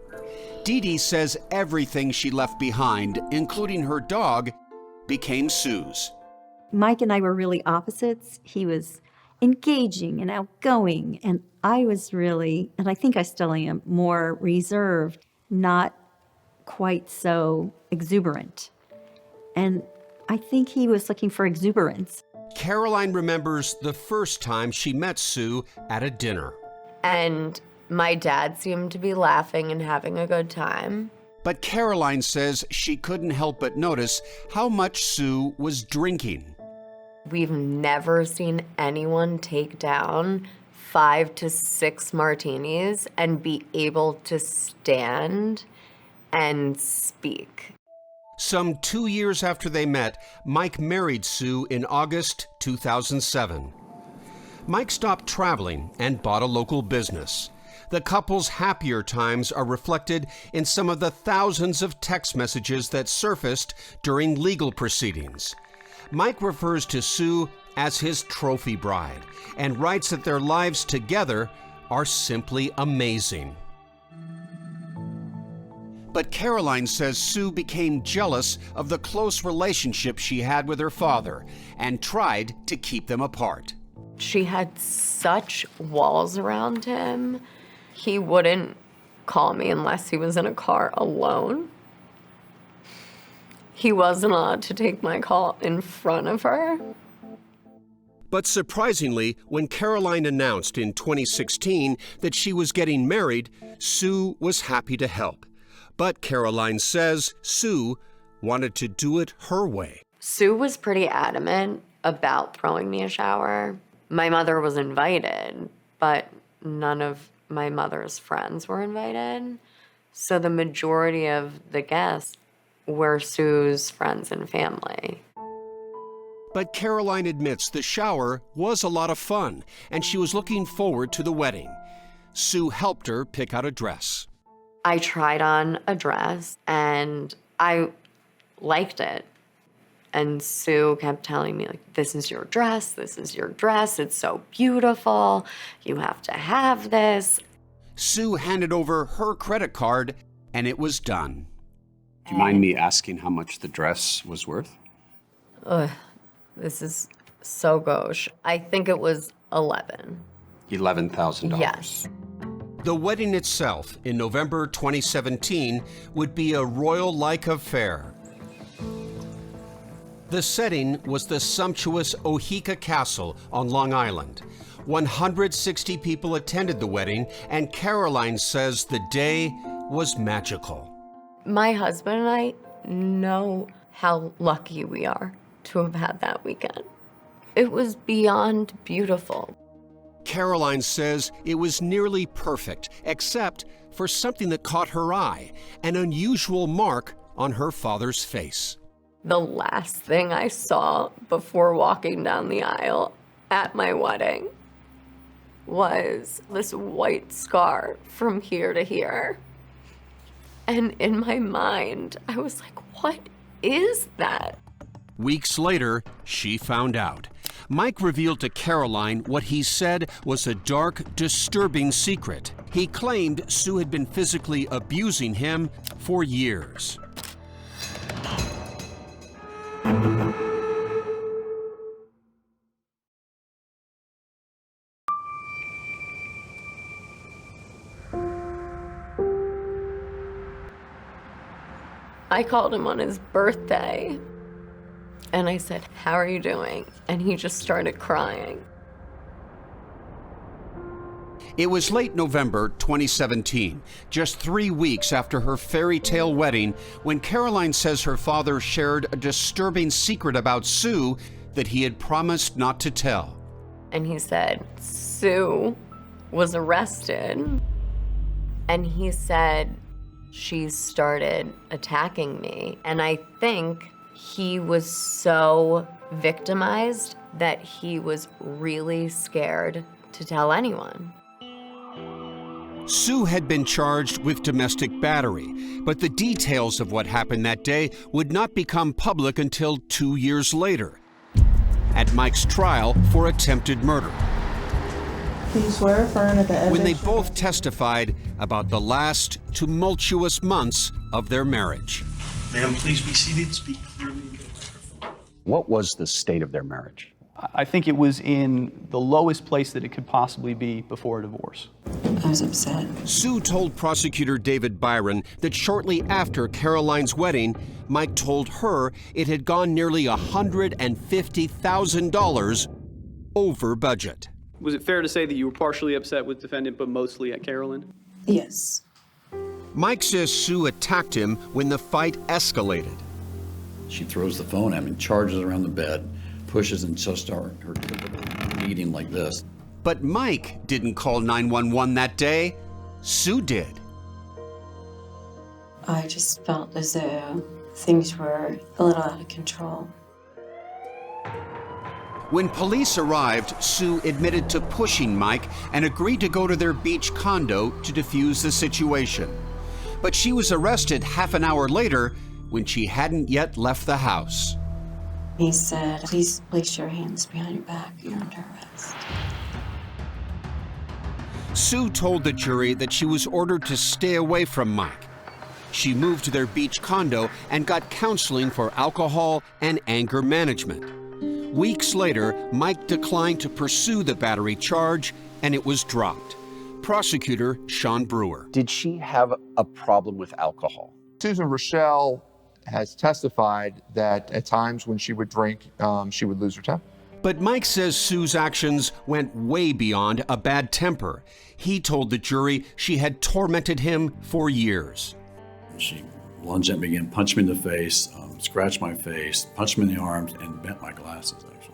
Dee Dee says everything she left behind, including her dog, became Sue's. Mike and I were really opposites. He was engaging and outgoing, and I was really, and I think I still am, more reserved, not quite so exuberant. And I think he was looking for exuberance. Caroline remembers the first time she met Sue at a dinner. And my dad seemed to be laughing and having a good time. But Caroline says she couldn't help but notice how much Sue was drinking. We've never seen anyone take down 5 to 6 martinis and be able to stand and speak. Some 2 years after they met, Mike married Sue in August 2007. Mike stopped traveling and bought a local business. The couple's happier times are reflected in some of the thousands of text messages that surfaced during legal proceedings. Mike refers to Sue as his trophy bride and writes that their lives together are simply amazing. But Caroline says Sue became jealous of the close relationship she had with her father and tried to keep them apart. She had such walls around him. He wouldn't call me unless he was in a car alone. He wasn't allowed to take my call in front of her. But surprisingly, when Caroline announced in 2016 that she was getting married, Sue was happy to help. But Caroline says Sue wanted to do it her way. Sue was pretty adamant about throwing me a shower. My mother was invited, but none of my mother's friends were invited. So the majority of the guests were Sue's friends and family. But Caroline admits the shower was a lot of fun, and she was looking forward to the wedding. Sue helped her pick out a dress. I tried on a dress, and I liked it. And Sue kept telling me, like, this is your dress, it's so beautiful, you have to have this. Sue handed over her credit card, and it was done. Do you mind me asking how much the dress was worth? Ugh, this is so gauche. I think it was $11,000. Yes. The wedding itself, in November 2017, would be a royal-like affair. The setting was the sumptuous Oheka Castle on Long Island. 160 people attended the wedding, and Caroline says the day was magical. My husband and I know how lucky we are to have had that weekend. It was beyond beautiful. Caroline says it was nearly perfect, except for something that caught her eye, an unusual mark on her father's face. The last thing I saw before walking down the aisle at my wedding was this white scar from here to here. And in my mind, I was like, what is that? Weeks later, she found out. Mike revealed to Caroline what he said was a dark, disturbing secret. He claimed Sue had been physically abusing him for years. I called him on his birthday and I said, how are you doing? And he just started crying. It was late November 2017, just 3 weeks after her fairy tale wedding, when Caroline says her father shared a disturbing secret about Sue that he had promised not to tell. And he said, Sue was arrested. And he said, she started attacking me. And I think he was so victimized that he was really scared to tell anyone. Sue had been charged with domestic battery, but the details of what happened that day would not become public until 2 years later, at Mike's trial for attempted murder, Do you swear affirm that the evidence... when they both testified about the last tumultuous months of their marriage. Ma'am, please be seated. Speak clearly. What was the state of their marriage? I think it was in the lowest place that it could possibly be before a divorce. I was upset. Sue told prosecutor David Byron that shortly after Caroline's wedding, Mike told her it had gone nearly $150,000 over budget. Was it fair to say that you were partially upset with the defendant, but mostly at Carolyn? Yes. Mike says Sue attacked him when the fight escalated. She throws the phone at me, charges around the bed, pushes and just start her eating like this. But Mike didn't call 911 that day. Sue did. I just felt as though things were a little out of control. When police arrived, Sue admitted to pushing Mike and agreed to go to their beach condo to defuse the situation. But she was arrested half an hour later when she hadn't yet left the house. He said, "Please place your hands behind your back. You're under arrest." Sue told the jury that she was ordered to stay away from Mike. She moved to their beach condo and got counseling for alcohol and anger management. Weeks later, Mike declined to pursue the battery charge, and it was dropped. Prosecutor Sean Brewer. Did she have a problem with alcohol? Susan Reuschel has testified that at times when she would drink, she would lose her temper. But Mike says Sue's actions went way beyond a bad temper. He told the jury she had tormented him for years. She lunged at me again, punched me in the face, scratched my face, punched me in the arms, and bent my glasses, actually.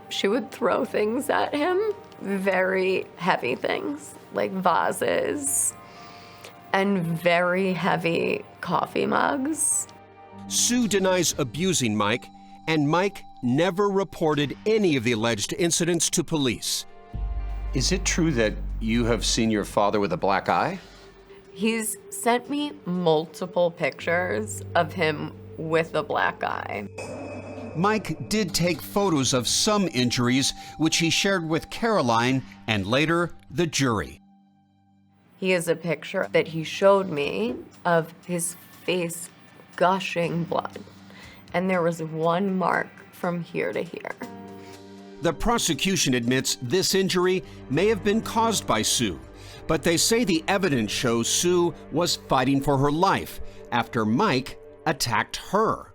She would throw things at him, very heavy things, like vases, and very heavy coffee mugs. Sue denies abusing Mike, and Mike never reported any of the alleged incidents to police. Is it true that you have seen your father with a black eye? He's sent me multiple pictures of him with a black eye. Mike did take photos of some injuries, which he shared with Caroline and later the jury. He has a picture that he showed me of his face gushing blood, and there was one mark from here to here. The prosecution admits this injury may have been caused by Sue, but they say the evidence shows Sue was fighting for her life after Mike attacked her.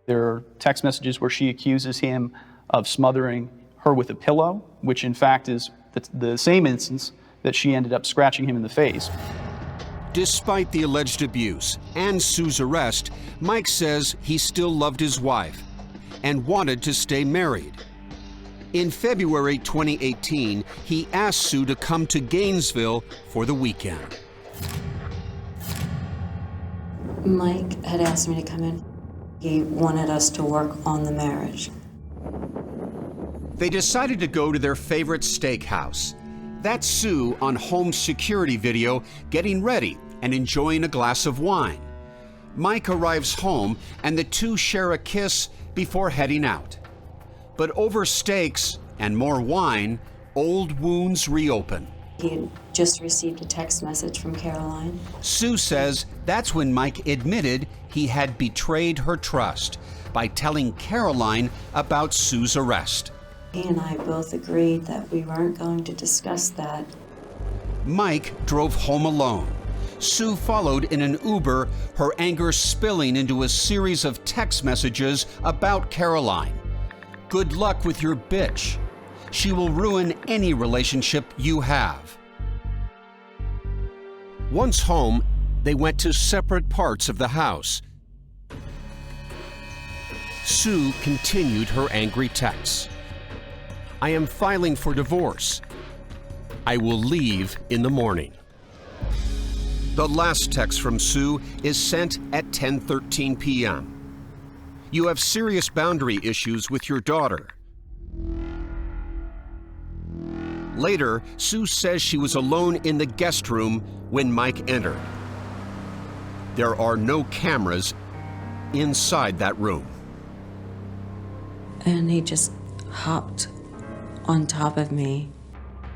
There are text messages where she accuses him of smothering her with a pillow, which in fact is the same instance that she ended up scratching him in the face. Despite the alleged abuse and Sue's arrest, Mike says he still loved his wife and wanted to stay married. In February 2018, he asked Sue to come to Gainesville for the weekend. Mike had asked me to come in. He wanted us to work on the marriage. They decided to go to their favorite steakhouse. That's Sue on home security video getting ready and enjoying a glass of wine. Mike arrives home and the two share a kiss before heading out. But over steaks and more wine, old wounds reopen. He had just received a text message from Caroline. Sue says that's when Mike admitted he had betrayed her trust by telling Caroline about Sue's arrest. He and I both agreed that we weren't going to discuss that. Mike drove home alone. Sue followed in an Uber, her anger spilling into a series of text messages about Caroline. Good luck with your bitch. She will ruin any relationship you have. Once home, they went to separate parts of the house. Sue continued her angry texts. I am filing for divorce. I will leave in the morning. The last text from Sue is sent at 10:13 p.m. You have serious boundary issues with your daughter. Later, Sue says she was alone in the guest room when Mike entered. There are no cameras inside that room. And he just hopped on top of me.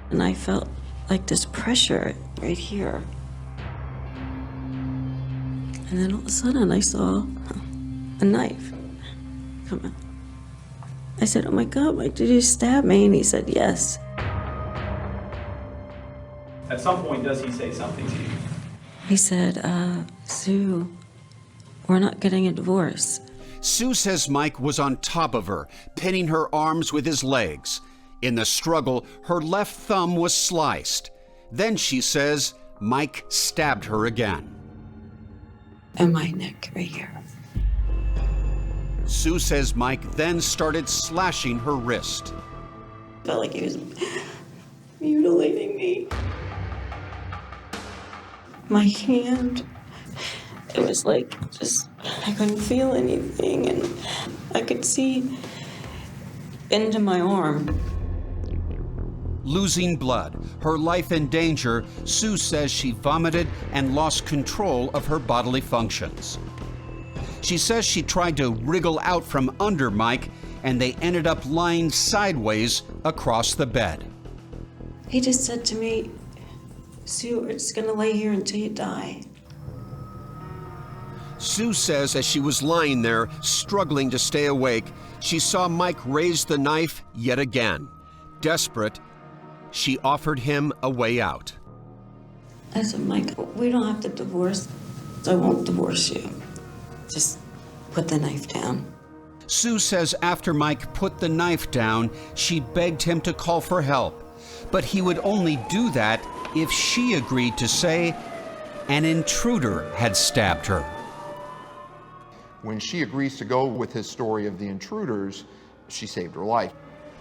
And I felt like this pressure right here. And then all of a sudden I saw a knife come out. I said, "Oh my God, Mike, did you stab me?" And he said, "Yes." At some point, does he say something to you? He said, "Sue, we're not getting a divorce." Sue says Mike was on top of her, pinning her arms with his legs. In the struggle, her left thumb was sliced. Then she says Mike stabbed her again. And my neck right here. Sue says Mike then started slashing her wrist. Felt like he was mutilating me. My hand, it was like I couldn't feel anything, and I could see into my arm. Losing blood, her life in danger, Sue says she vomited and lost control of her bodily functions. She says she tried to wriggle out from under Mike, and they ended up lying sideways across the bed. He just said to me, "Sue, we're just gonna lay here until you die." Sue says as she was lying there, struggling to stay awake, she saw Mike raise the knife yet again. Desperate, she offered him a way out. I said, "Mike, we don't have to divorce. I won't divorce you. Just put the knife down." Sue says after Mike put the knife down, she begged him to call for help, but he would only do that if she agreed to say an intruder had stabbed her. When she agrees to go with his story of the intruders, she saved her life.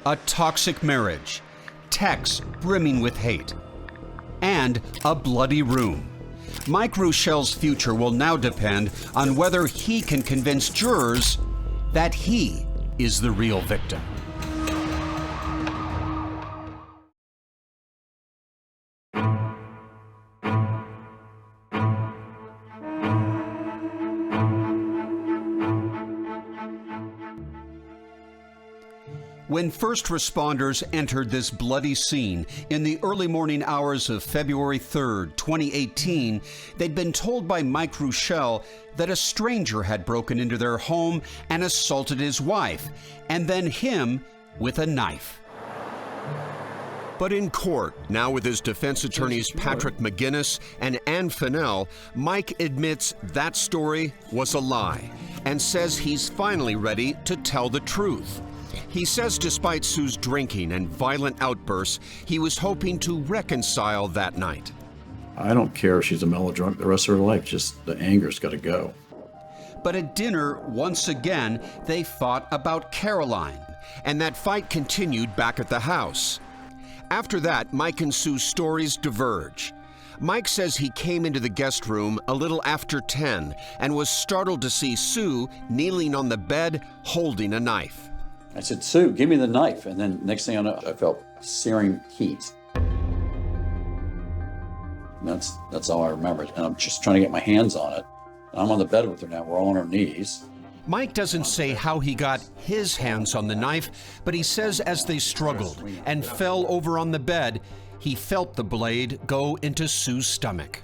A toxic marriage, texts brimming with hate, and a bloody room. Mike Reuschel's future will now depend on whether he can convince jurors that he is the real victim. When first responders entered this bloody scene in the early morning hours of February 3rd, 2018, they'd been told by Mike Reuschel that a stranger had broken into their home and assaulted his wife, and then him with a knife. But in court, now with his defense attorneys Patrick McGinnis and Ann Fennell, Mike admits that story was a lie and says he's finally ready to tell the truth. He says despite Sue's drinking and violent outbursts, he was hoping to reconcile that night. I don't care if she's a melodrunk the rest of her life, just the anger's got to go. But at dinner, once again, they fought about Caroline, and that fight continued back at the house. After that, Mike and Sue's stories diverge. Mike says he came into the guest room a little after 10 and was startled to see Sue kneeling on the bed holding a knife. I said, "Sue, give me the knife." And then next thing I know, I felt searing heat. And that's all I remember. And I'm just trying to get my hands on it. And I'm on the bed with her now. We're all on our knees. Mike doesn't say how he got his hands on the knife, but he says as they struggled and fell over on the bed, he felt the blade go into Sue's stomach.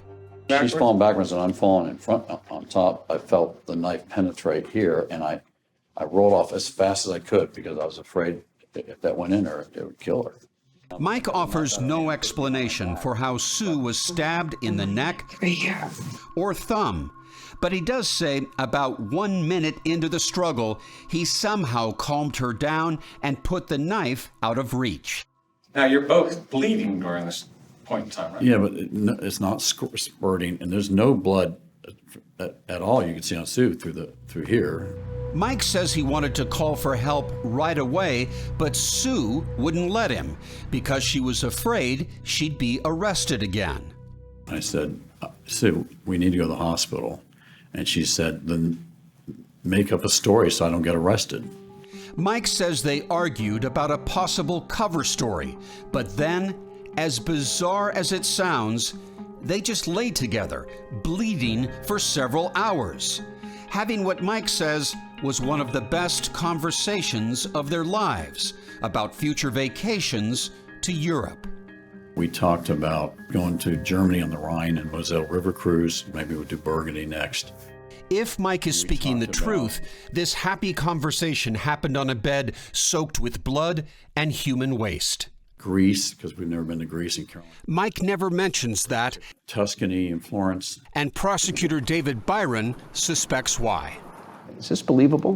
She's falling backwards and I'm falling in front on top. I felt the knife penetrate here, and I rolled off as fast as I could because I was afraid if that went in her, it would kill her. Mike offers no explanation for how Sue was stabbed in the neck or thumb, but he does say about 1 minute into the struggle, he somehow calmed her down and put the knife out of reach. Now, you're both bleeding during this point in time, right? Yeah, but it's not spurting, and there's no blood at all you can see on Sue through here. Mike says he wanted to call for help right away, but Sue wouldn't let him because she was afraid she'd be arrested again. I said, Sue, we need to go to the hospital. And she said, then make up a story so I don't get arrested. Mike says they argued about a possible cover story, but then, as bizarre as it sounds, they just lay together, bleeding for several hours, having what Mike says was one of the best conversations of their lives about future vacations to Europe. We talked about going to Germany on the Rhine and Moselle River cruise. Maybe we'll do Burgundy next. If Mike is speaking the truth, this happy conversation happened on a bed soaked with blood and human waste. Greece, because we've never been to Greece and Carolina. Mike never mentions that. Tuscany and Florence. And prosecutor David Byron suspects why. Is this believable?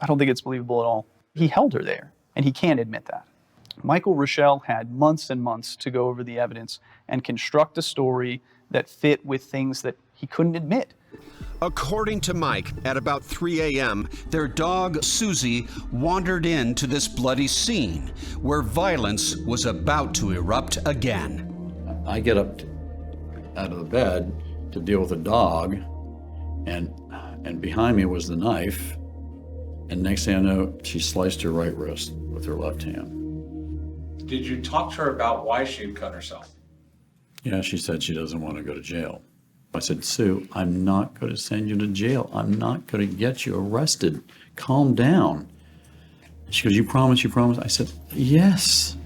I don't think it's believable at all. He held her there, and he can't admit that. Michael Reuschel had months and months to go over the evidence and construct a story that fit with things that he couldn't admit. According to Mike, at about 3 a.m., their dog, Susie, wandered into this bloody scene where violence was about to erupt again. I get up out of the bed to deal with the dog, and behind me was the knife, and next thing I know, she sliced her right wrist with her left hand. Did you talk to her about why she had cut herself? Yeah, she said she doesn't want to go to jail. I said, Sue, I'm not going to send you to jail. I'm not going to get you arrested. Calm down. She goes, you promise, you promise? I said, yes.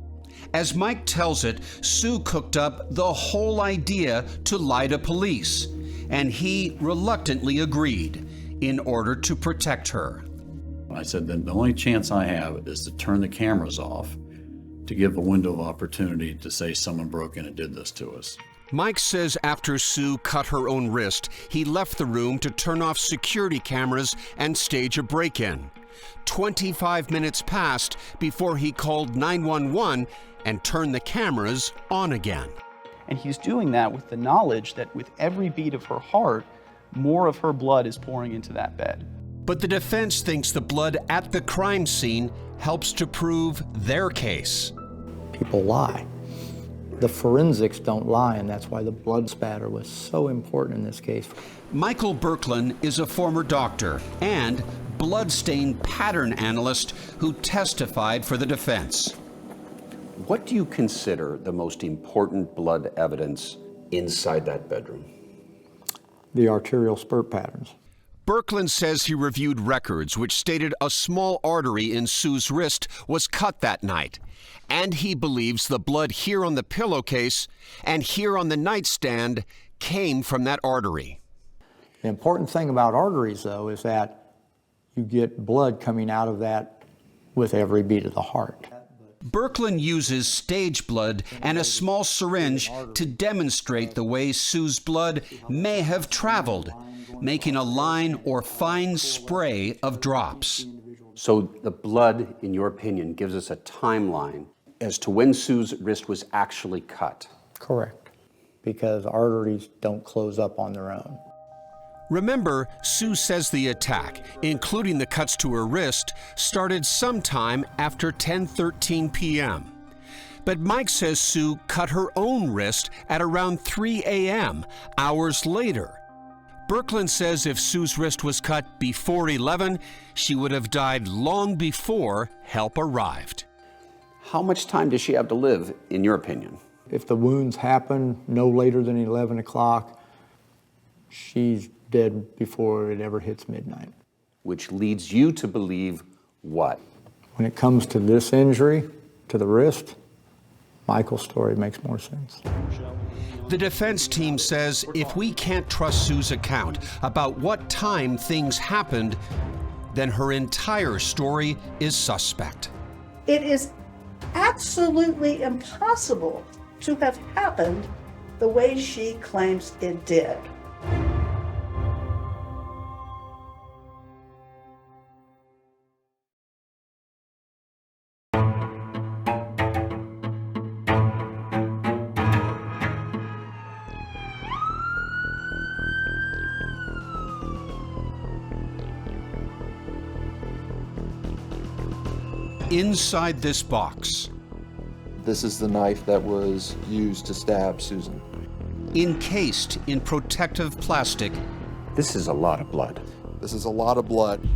As Mike tells it, Sue cooked up the whole idea to lie to police, and he reluctantly agreed in order to protect her. I said, then the only chance I have is to turn the cameras off to give a window of opportunity to say someone broke in and did this to us. Mike says after Sue cut her own wrist, he left the room to turn off security cameras and stage a break-in. 25 minutes passed before he called 911 and turned the cameras on again. And he's doing that with the knowledge that with every beat of her heart, more of her blood is pouring into that bed. But the defense thinks the blood at the crime scene helps to prove their case. People lie. The forensics don't lie, and that's why the blood spatter was so important in this case. Michael Berklin is a former doctor and bloodstain pattern analyst who testified for the defense. What do you consider the most important blood evidence inside that bedroom? The arterial spurt patterns. Berklin says he reviewed records which stated a small artery in Sue's wrist was cut that night. And he believes the blood here on the pillowcase and here on the nightstand came from that artery. The important thing about arteries, though, is that you get blood coming out of that with every beat of the heart. Berklin uses stage blood and a small syringe to demonstrate the way Sue's blood may have traveled, making a line or fine spray of drops. So the blood, in your opinion, gives us a timeline as to when Sue's wrist was actually cut. Correct, because arteries don't close up on their own. Remember, Sue says the attack, including the cuts to her wrist, started sometime after 10:13 p.m. But Mike says Sue cut her own wrist at around 3 a.m., hours later. Berklin says if Sue's wrist was cut before 11, she would have died long before help arrived. How much time does she have to live, in your opinion? If the wounds happen no later than 11 o'clock, she's dead before it ever hits midnight. Which leads you to believe what? When it comes to this injury, to the wrist, Michael's story makes more sense. The defense team says if we can't trust Sue's account about what time things happened, then her entire story is suspect. It is absolutely impossible to have happened the way she claims it did. Inside this box, This is the knife that was used to stab Susan. encased in protective plastic. This is a lot of blood. This is a lot of blood.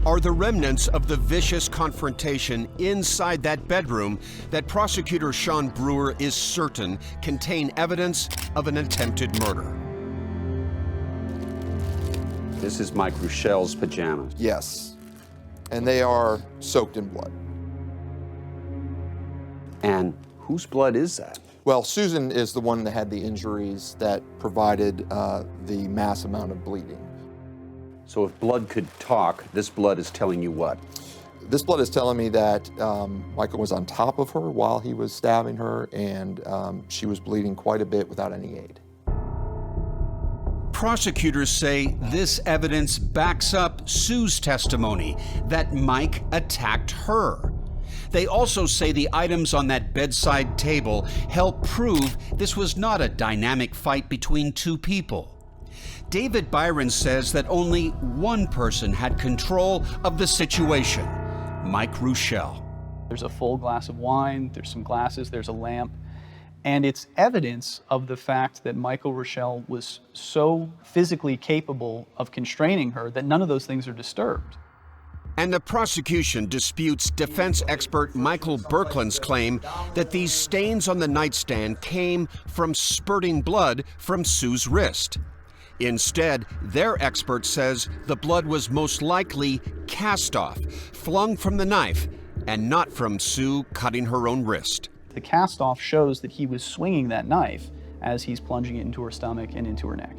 Are the remnants of the vicious confrontation inside that bedroom that prosecutor Sean Brewer is certain contain evidence of an attempted murder. This is Mike Reuschel's pajamas. Yes. And they are soaked in blood. And whose blood is that? Well, Susan is the one that had the injuries that provided the mass amount of bleeding. So if blood could talk, this blood is telling you what? This blood is telling me that Michael was on top of her while he was stabbing her, and she was bleeding quite a bit without any aid. Prosecutors say this evidence backs up Sue's testimony that Mike attacked her. They also say the items on that bedside table help prove this was not a dynamic fight between two people. David Byron says that only one person had control of the situation, Mike Reuschel. There's a full glass of wine, there's some glasses, there's a lamp, and it's evidence of the fact that Michael Reuschel was so physically capable of constraining her that none of those things are disturbed. And the prosecution disputes defense expert Michael Berkland's claim that these stains on the nightstand came from spurting blood from Sue's wrist. Instead, their expert says the blood was most likely cast off, flung from the knife, and not from Sue cutting her own wrist. The cast off shows that he was swinging that knife as he's plunging it into her stomach and into her neck.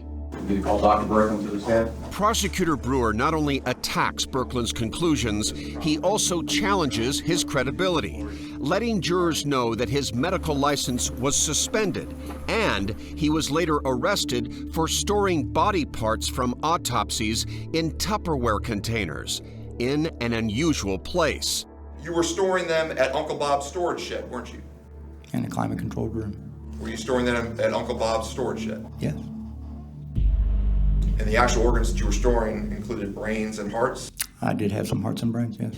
Did you call Dr. Berkland to the stand? Prosecutor Brewer not only attacks Berkland's conclusions, he also challenges his credibility, letting jurors know that his medical license was suspended and he was later arrested for storing body parts from autopsies in Tupperware containers in an unusual place. You were storing them at Uncle Bob's storage shed, weren't you? In a climate-controlled room. Were you storing them at Uncle Bob's storage shed? Yes. And the actual organs that you were storing included brains and hearts? I did have some hearts and brains, yes.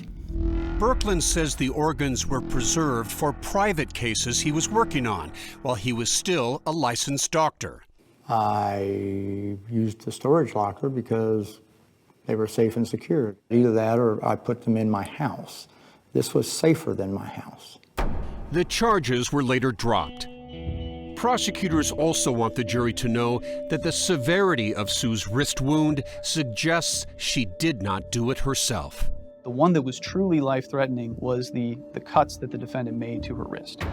Berkland says the organs were preserved for private cases he was working on while he was still a licensed doctor. I used the storage locker because they were safe and secure. Either that or I put them in my house. This was safer than my house. The charges were later dropped. Prosecutors also want the jury to know that the severity of Sue's wrist wound suggests she did not do it herself. The one that was truly life-threatening was the cuts that the defendant made to her wrist.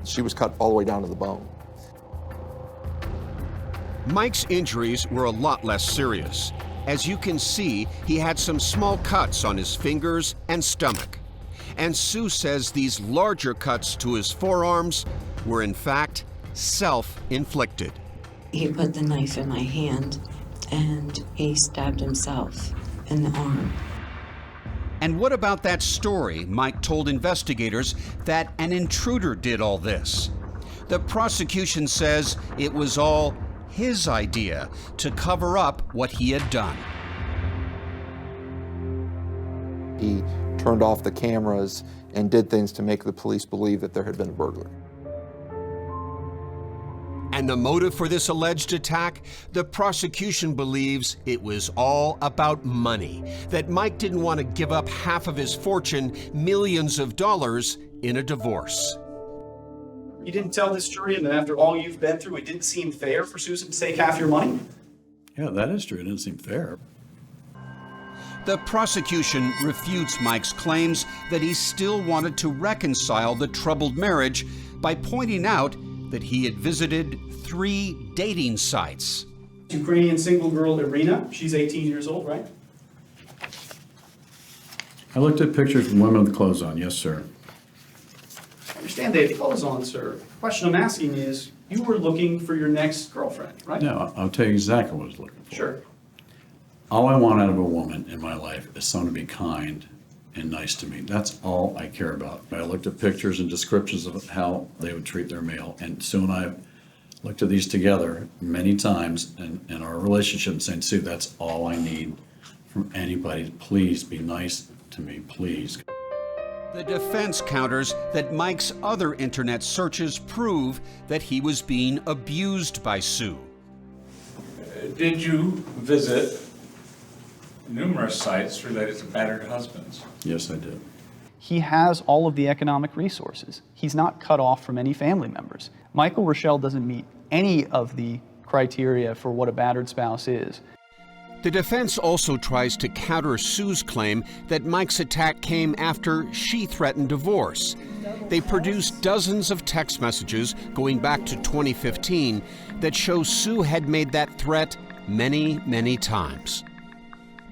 She was cut all the way down to the bone. Mike's injuries were a lot less serious. As you can see, he had some small cuts on his fingers and stomach. And Sue says these larger cuts to his forearms were in fact self-inflicted. He put the knife in my hand and he stabbed himself in the arm. And what about that story Mike told investigators that an intruder did all this? The prosecution says it was all his idea to cover up what he had done. He turned off the cameras and did things to make the police believe that there had been a burglary. And the motive for this alleged attack? The prosecution believes it was all about money, that Mike didn't want to give up half of his fortune, millions of dollars, in a divorce. You didn't tell this jury, and then after all you've been through, it didn't seem fair for Susan to take half your money? Yeah, that is true. It didn't seem fair. The prosecution refutes Mike's claims that he still wanted to reconcile the troubled marriage by pointing out that he had visited 3 dating sites. Ukrainian single girl Irina, she's 18 years old, right? I looked at pictures of women with clothes on, yes, sir. I understand they have clothes on, sir. The question I'm asking is, you were looking for your next girlfriend, right? No, I'll tell you exactly what I was looking for. Sure. All I want out of a woman in my life is someone to be kind and nice to me. That's all I care about. I looked at pictures and descriptions of how they would treat their male, and Sue and I looked at these together many times in our relationship and saying, Sue, that's all I need from anybody. Please be nice to me, please. The defense counters that Mike's other internet searches prove that he was being abused by Sue. Did you visit numerous sites related to battered husbands? Yes, I did. He has all of the economic resources. He's not cut off from any family members. Michael Reuschel doesn't meet any of the criteria for what a battered spouse is. The defense also tries to counter Sue's claim that Mike's attack came after she threatened divorce. They produced dozens of text messages going back to 2015 that show Sue had made that threat many, many times.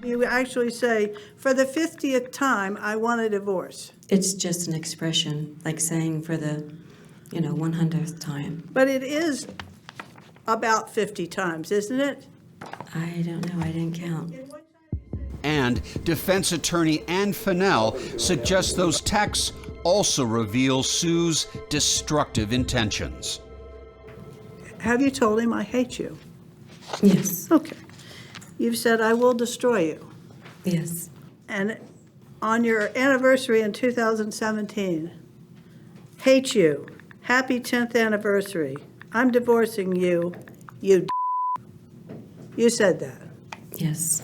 You actually say, for the 50th time, I want a divorce. It's just an expression, like saying for the, 100th time. But it is about 50 times, isn't it? I don't know, I didn't count. And defense attorney Ann Fennell suggests those texts also reveal Sue's destructive intentions. Have you told him I hate you? Yes. Okay. You've said I will destroy you. Yes. And on your anniversary in 2017, hate you. Happy 10th anniversary. I'm divorcing you. You said that. Yes.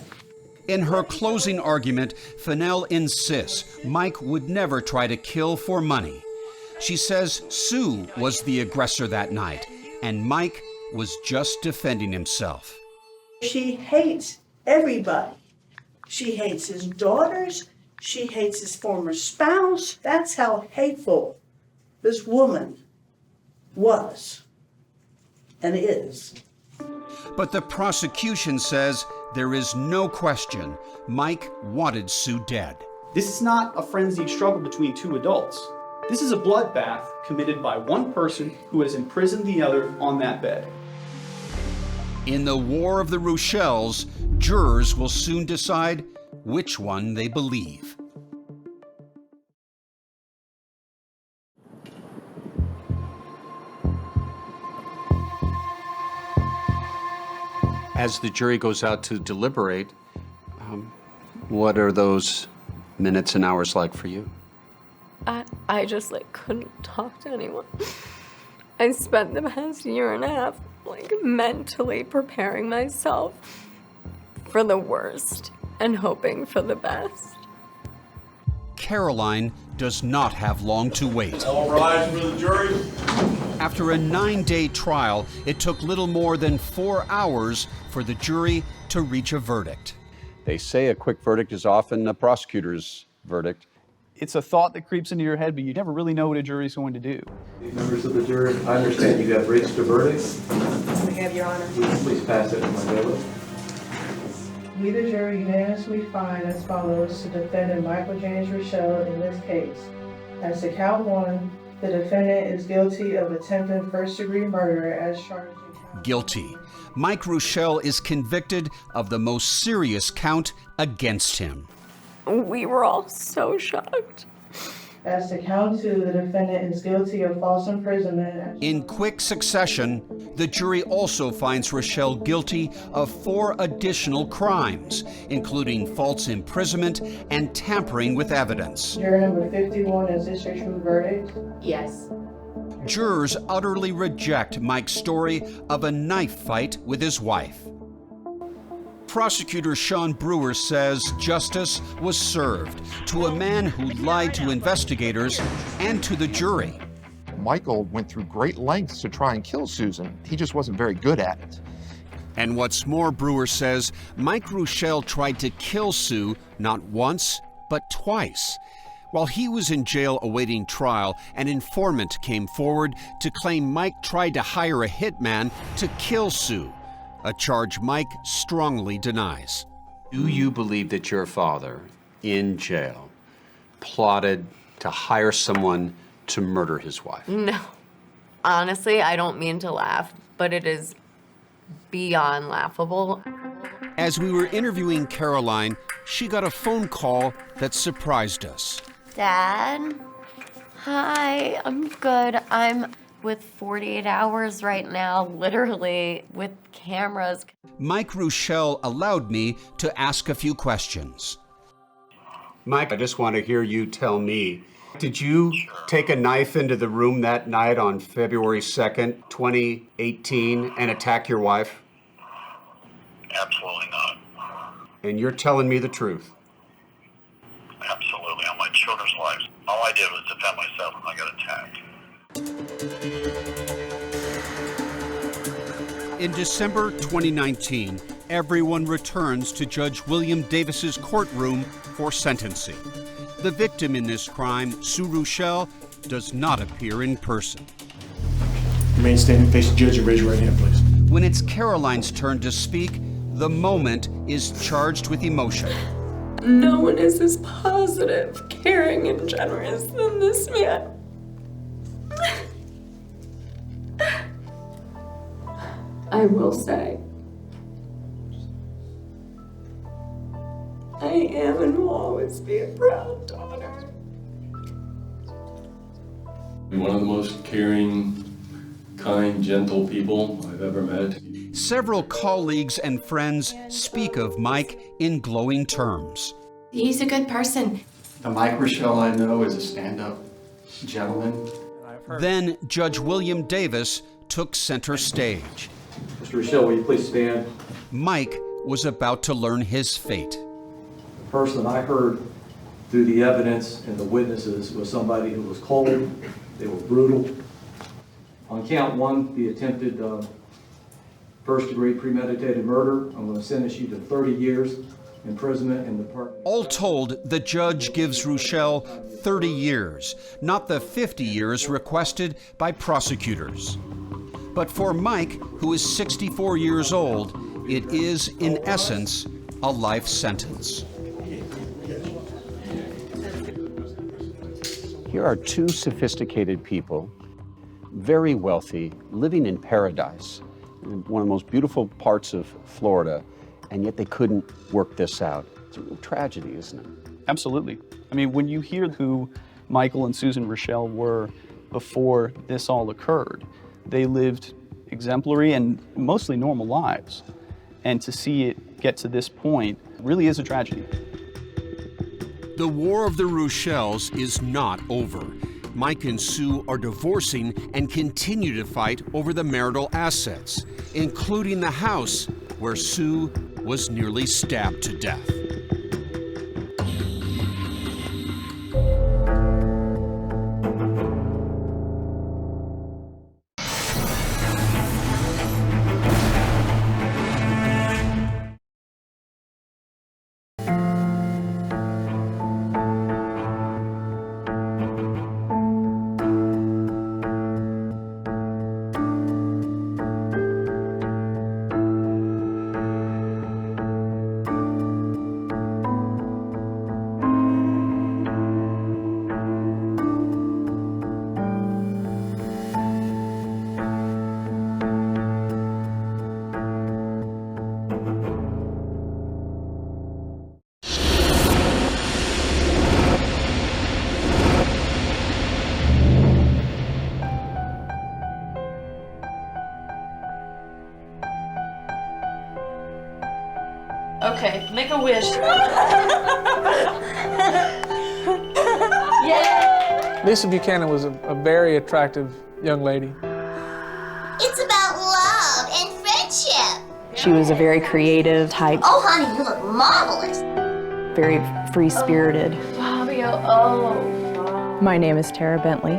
In her closing argument, Fennell insists Mike would never try to kill for money. She says Sue was the aggressor that night, and Mike was just defending himself. She hates everybody. She hates his daughters. She hates his former spouse. That's how hateful this woman was and is. But the prosecution says there is no question Mike wanted Sue dead. This is not a frenzied struggle between two adults. This is a bloodbath committed by one person who has imprisoned the other on that bed. In the War of the Reuschels, jurors will soon decide which one they believe. As the jury goes out to deliberate, what are those minutes and hours like for you? I just couldn't talk to anyone. I spent the past year and a half mentally preparing myself for the worst and hoping for the best. Caroline does not have long to wait. All rise for the jury. After a 9-day trial, it took little more than 4 hours for the jury to reach a verdict. They say a quick verdict is often a prosecutor's verdict. It's a thought that creeps into your head, but you never really know what a jury's going to do. Members of the jury, I understand you have reached a verdict. We have, Your Honor. Please pass it to my bailiff. We, the jury, unanimously find as follows to defendant Michael James Reuschel in this case. As to count 1, the defendant is guilty of attempted first-degree murder as charged in count. Guilty. Mike Reuschel is convicted of the most serious count against him. We were all so shocked. As to count 2, the defendant is guilty of false imprisonment. In quick succession, the jury also finds Reuschel guilty of 4 additional crimes, including false imprisonment and tampering with evidence. Juror number 51, is this your true verdict? Yes. Jurors utterly reject Mike's story of a knife fight with his wife. Prosecutor Sean Brewer says justice was served to a man who lied to investigators and to the jury. Michael went through great lengths to try and kill Susan. He just wasn't very good at it. And what's more, Brewer says, Mike Reuschel tried to kill Sue not once, but twice. While he was in jail awaiting trial, an informant came forward to claim Mike tried to hire a hitman to kill Sue, a charge Mike strongly denies. Do you believe that your father, in jail, plotted to hire someone to murder his wife? No. Honestly, I don't mean to laugh, but it is beyond laughable. As we were interviewing Caroline, she got a phone call that surprised us. Dad? Hi, I'm good. I'm with 48 Hours right now, literally with cameras. Mike Reuschel allowed me to ask a few questions. Mike, I just want to hear you tell me, did you take a knife into the room that night on February 2nd, 2018, and attack your wife? Absolutely not. And you're telling me the truth? Absolutely. On my children's lives. All I did was defend myself when I got attacked. In December 2019, everyone returns to Judge William Davis's courtroom for sentencing. The victim in this crime, Sue Reuschel, does not appear in person. Remain standing, face the judge, and raise your right hand, please. When it's Caroline's turn to speak, the moment is charged with emotion. No one is as positive, caring, and generous than this man. I will say, I am and will always be a proud daughter. One of the most caring, kind, gentle people I've ever met. Several colleagues and friends speak of Mike in glowing terms. He's a good person. The Mike Reuschel I know is a stand-up gentleman. Then Judge William Davis took center stage. Mr. Reuschel, will you please stand? Mike was about to learn his fate. The person I heard through the evidence and the witnesses was somebody who was cold, they were brutal. On count one, the attempted first-degree premeditated murder, I'm going to sentence you to 30 years imprisonment in the Department. All told, the judge gives Reuschel 30 years, not the 50 years requested by prosecutors. But for Mike, who is 64 years old, it is, in essence, a life sentence. Here are two sophisticated people, very wealthy, living in paradise, in one of the most beautiful parts of Florida, and yet they couldn't work this out. It's a real tragedy, isn't it? Absolutely. I mean, when you hear who Michael and Susan Reuschel were before this all occurred, they lived exemplary and mostly normal lives. And to see it get to this point really is a tragedy. The War of the Reuschels is not over. Mike and Sue are divorcing and continue to fight over the marital assets, including the house where Sue was nearly stabbed to death. Okay, make a wish. Yay! Lisa Buchanan was a very attractive young lady. It's about love and friendship. She was a very creative type. Oh, honey, you look marvelous. Very free-spirited. Fabio, oh. My name is Tara Bentley.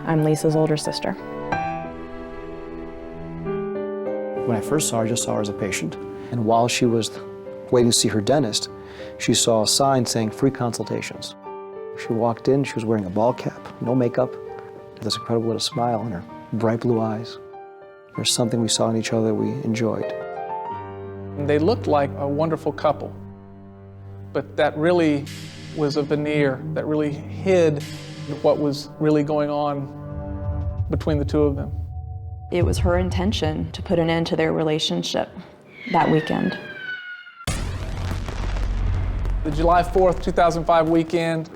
I'm Lisa's older sister. When I first saw her, I just saw her as a patient. And while she was waiting to see her dentist, she saw a sign saying free consultations. She walked in, she was wearing a ball cap, no makeup, this incredible little smile in her bright blue eyes. There's something we saw in each other that we enjoyed. And they looked like a wonderful couple, but that really was a veneer that really hid what was really going on between the two of them. It was her intention to put an end to their relationship that weekend. The July 4th, 2005 weekend,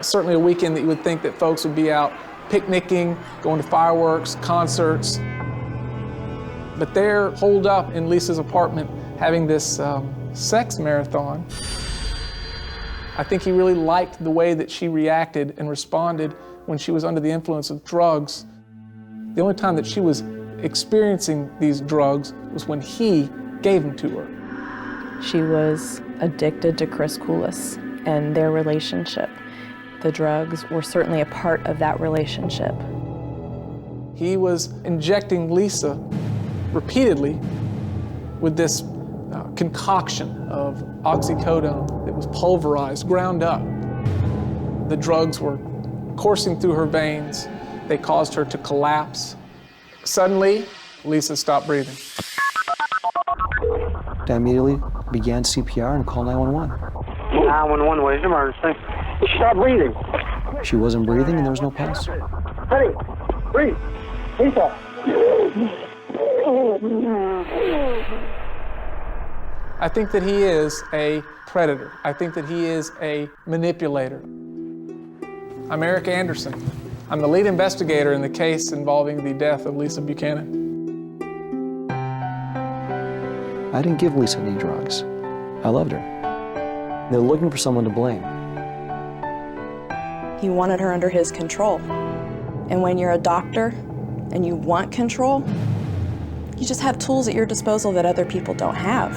certainly a weekend that you would think that folks would be out picnicking, going to fireworks, concerts. But they're holed up in Lisa's apartment having this sex marathon. I think he really liked the way that she reacted and responded when she was under the influence of drugs. The only time that she was experiencing these drugs was when he gave them to her. She was addicted to Chris Koulis and their relationship. The drugs were certainly a part of that relationship. He was injecting Lisa repeatedly with this concoction of oxycodone that was pulverized, ground up. The drugs were coursing through her veins. They caused her to collapse. Suddenly, Lisa stopped breathing. I immediately began CPR and called 911. 911, what is your emergency? She stopped breathing. She wasn't breathing and there was no pulse. Honey, breathe. Lisa. I think that he is a predator. I think that he is a manipulator. I'm Eric Anderson. I'm the lead investigator in the case involving the death of Lisa Buchanan. I didn't give Lisa any drugs. I loved her. They're looking for someone to blame. He wanted her under his control. And when you're a doctor and you want control, you just have tools at your disposal that other people don't have.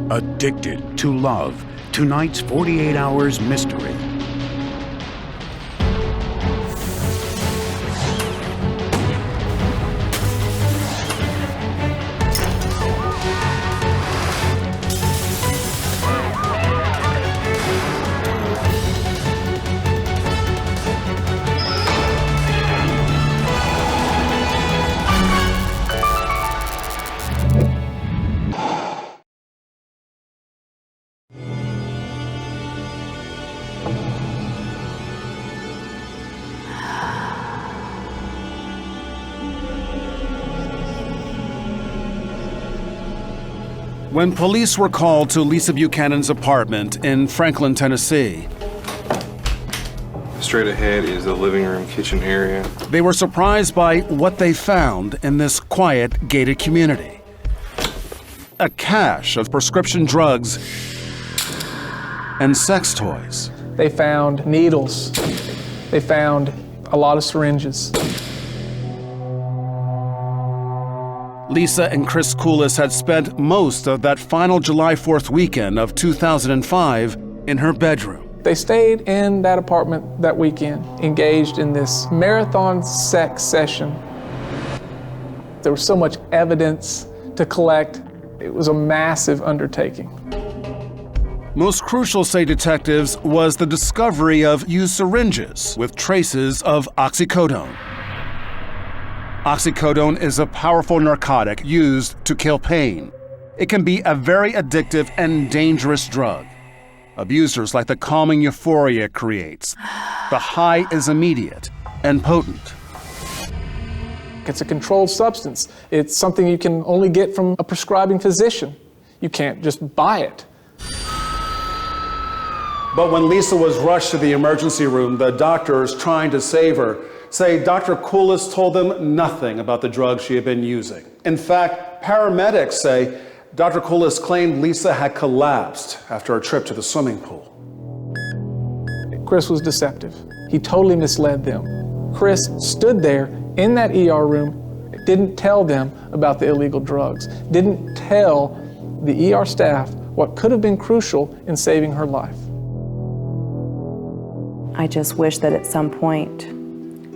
Addicted to Love, tonight's 48 Hours Mystery. When police were called to Lisa Buchanan's apartment in Franklin, Tennessee, straight ahead is the living room, kitchen area. They were surprised by what they found in this quiet, gated community. A cache of prescription drugs and sex toys. They found needles. They found a lot of syringes. Lisa and Chris Koulis had spent most of that final July 4th weekend of 2005 in her bedroom. They stayed in that apartment that weekend, engaged in this marathon sex session. There was so much evidence to collect. It was a massive undertaking. Most crucial, say detectives, was the discovery of used syringes with traces of oxycodone. Oxycodone is a powerful narcotic used to kill pain. It can be a very addictive and dangerous drug. Abusers like the calming euphoria it creates. The high is immediate and potent. It's a controlled substance. It's something you can only get from a prescribing physician. You can't just buy it. But when Lisa was rushed to the emergency room, the doctors trying to save her say Dr. Koulis told them nothing about the drugs she had been using. In fact, paramedics say Dr. Koulis claimed Lisa had collapsed after a trip to the swimming pool. Chris was deceptive. He totally misled them. Chris stood there in that ER room, didn't tell them about the illegal drugs, didn't tell the ER staff what could have been crucial in saving her life. I just wish that at some point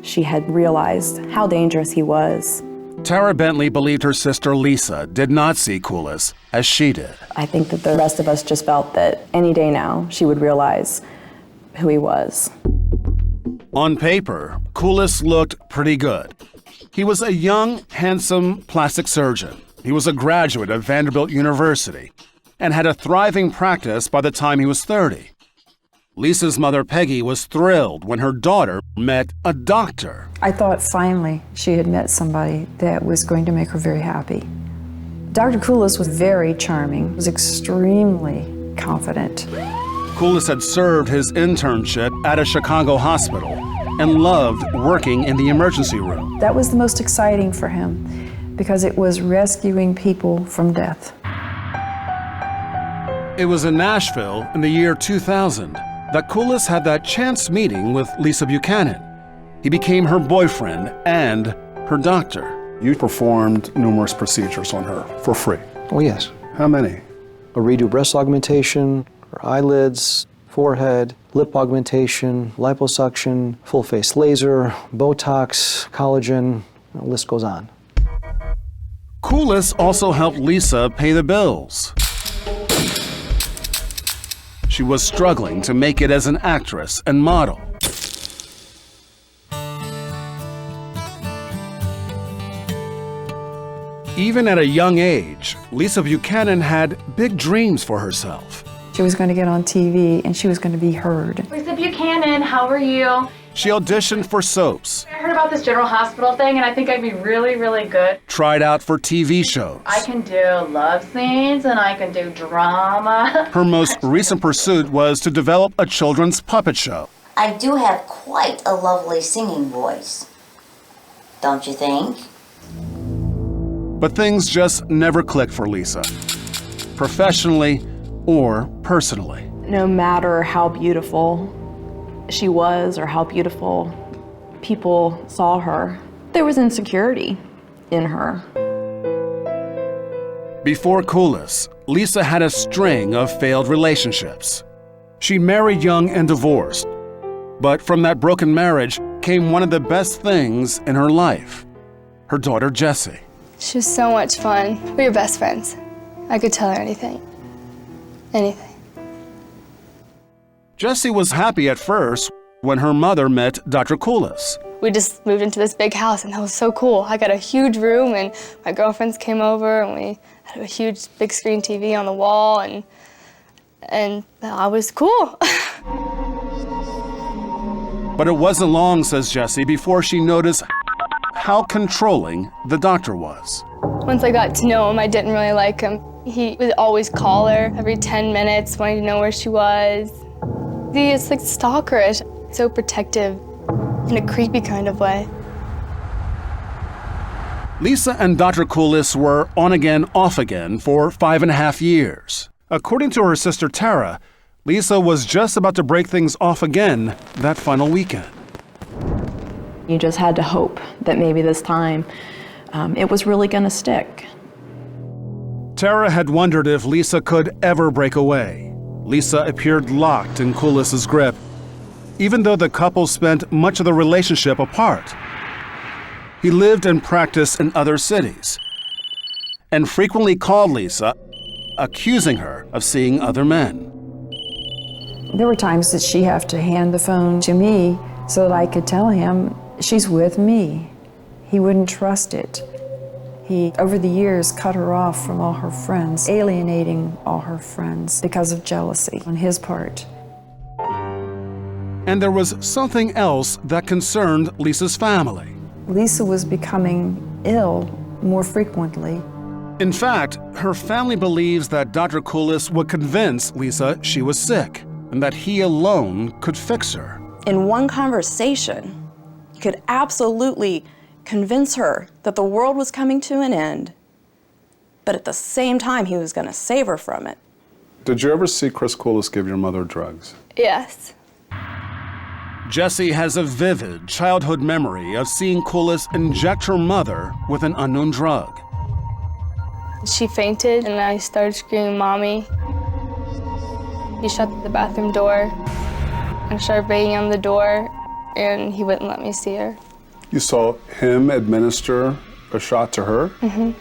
she had realized how dangerous he was. Tara Bentley believed her sister Lisa did not see Koulis as she did. I think that the rest of us just felt that any day now she would realize who he was. On paper, Koulis looked pretty good. He was a young, handsome plastic surgeon. He was a graduate of Vanderbilt University and had a thriving practice by the time he was 30. Lisa's mother, Peggy, was thrilled when her daughter met a doctor. I thought finally she had met somebody that was going to make her very happy. Dr. Koulis was very charming, was extremely confident. Koulis had served his internship at a Chicago hospital and loved working in the emergency room. That was the most exciting for him because it was rescuing people from death. It was in Nashville in the year 2000 that Koulis had that chance meeting with Lisa Buchanan. He became her boyfriend and her doctor. You performed numerous procedures on her for free. Oh, yes. How many? A redo breast augmentation, her eyelids, forehead, lip augmentation, liposuction, full face laser, Botox, collagen, the list goes on. Koulis also helped Lisa pay the bills. She was struggling to make it as an actress and model. Even at a young age, Lisa Buchanan had big dreams for herself. She was going to get on TV and she was going to be heard. Lisa Buchanan, how are you? She auditioned for soaps, I heard about this General Hospital thing and I think I'd be really, really good. tried out for TV shows. I can do love scenes and I can do drama. Her most recent pursuit was to develop a children's puppet show. I do have quite a lovely singing voice, don't you think? But things just never clicked for Lisa, professionally or personally. No matter how beautiful she was or how beautiful people saw her, there was insecurity in her. Before Koulis, Lisa had a string of failed relationships. She married young and divorced, but from that broken marriage came one of the best things in her life, her daughter Jessie. She was so much fun. We were best friends. I could tell her anything. Anything. Jessie was happy at first when her mother met Dr. Koulis. We just moved into this big house and that was so cool. I got a huge room and my girlfriends came over and we had a huge big screen TV on the wall and I was cool. But it wasn't long, says Jessie, before she noticed how controlling the doctor was. Once I got to know him, I didn't really like him. He would always call her every 10 minutes, wanting to know where she was. He is like stalkerish, so protective in a creepy kind of way. Lisa and Dr. Koulis were on again, off again for 5.5 years. According to her sister Tara, Lisa was just about to break things off again that final weekend. You just had to hope that maybe this time it was really going to stick. Tara had wondered if Lisa could ever break away. Lisa appeared locked in Koulis's grip, even though the couple spent much of the relationship apart. He lived and practiced in other cities and frequently called Lisa, accusing her of seeing other men. There were times that she'd have to hand the phone to me so that I could tell him she's with me. He wouldn't trust it. He, over the years, cut her off from all her friends, alienating all her friends because of jealousy on his part. And there was something else that concerned Lisa's family. Lisa was becoming ill more frequently. In fact, her family believes that Dr. Koulis would convince Lisa she was sick and that he alone could fix her. In one conversation, you could absolutely convince her that the world was coming to an end, but at the same time, he was going to save her from it. Did you ever see Chris Koulis give your mother drugs? Yes. Jessie has a vivid childhood memory of seeing Koulis inject her mother with an unknown drug. She fainted and I started screaming, "Mommy." He shut the bathroom door and started banging on the door and he wouldn't let me see her. You saw him administer a shot to her? Mm-hmm.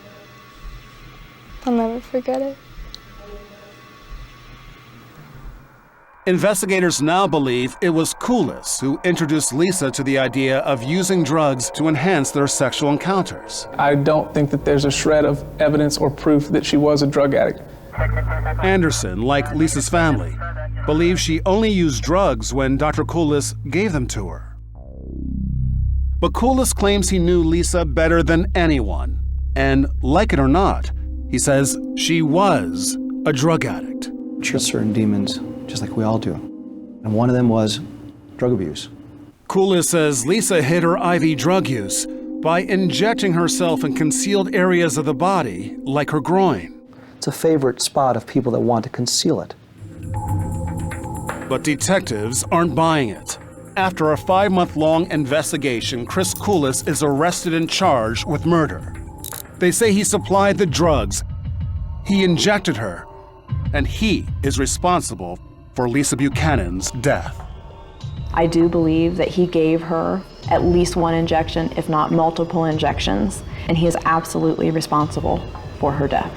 I'll never forget it. Investigators now believe it was Koulis who introduced Lisa to the idea of using drugs to enhance their sexual encounters. I don't think that there's a shred of evidence or proof that she was a drug addict. Anderson, like Lisa's family, believes she only used drugs when Dr. Koulis gave them to her. But Koulis claims he knew Lisa better than anyone. And like it or not, he says she was a drug addict. She had certain demons, just like we all do. And one of them was drug abuse. Koulis says Lisa hid her IV drug use by injecting herself in concealed areas of the body, like her groin. It's a favorite spot of people that want to conceal it. But detectives aren't buying it. After a 5-month-long investigation, Chris Koulis is arrested and charged with murder. They say he supplied the drugs, he injected her, and he is responsible for Lisa Buchanan's death. I do believe that he gave her at least one injection, if not multiple injections, and he is absolutely responsible for her death.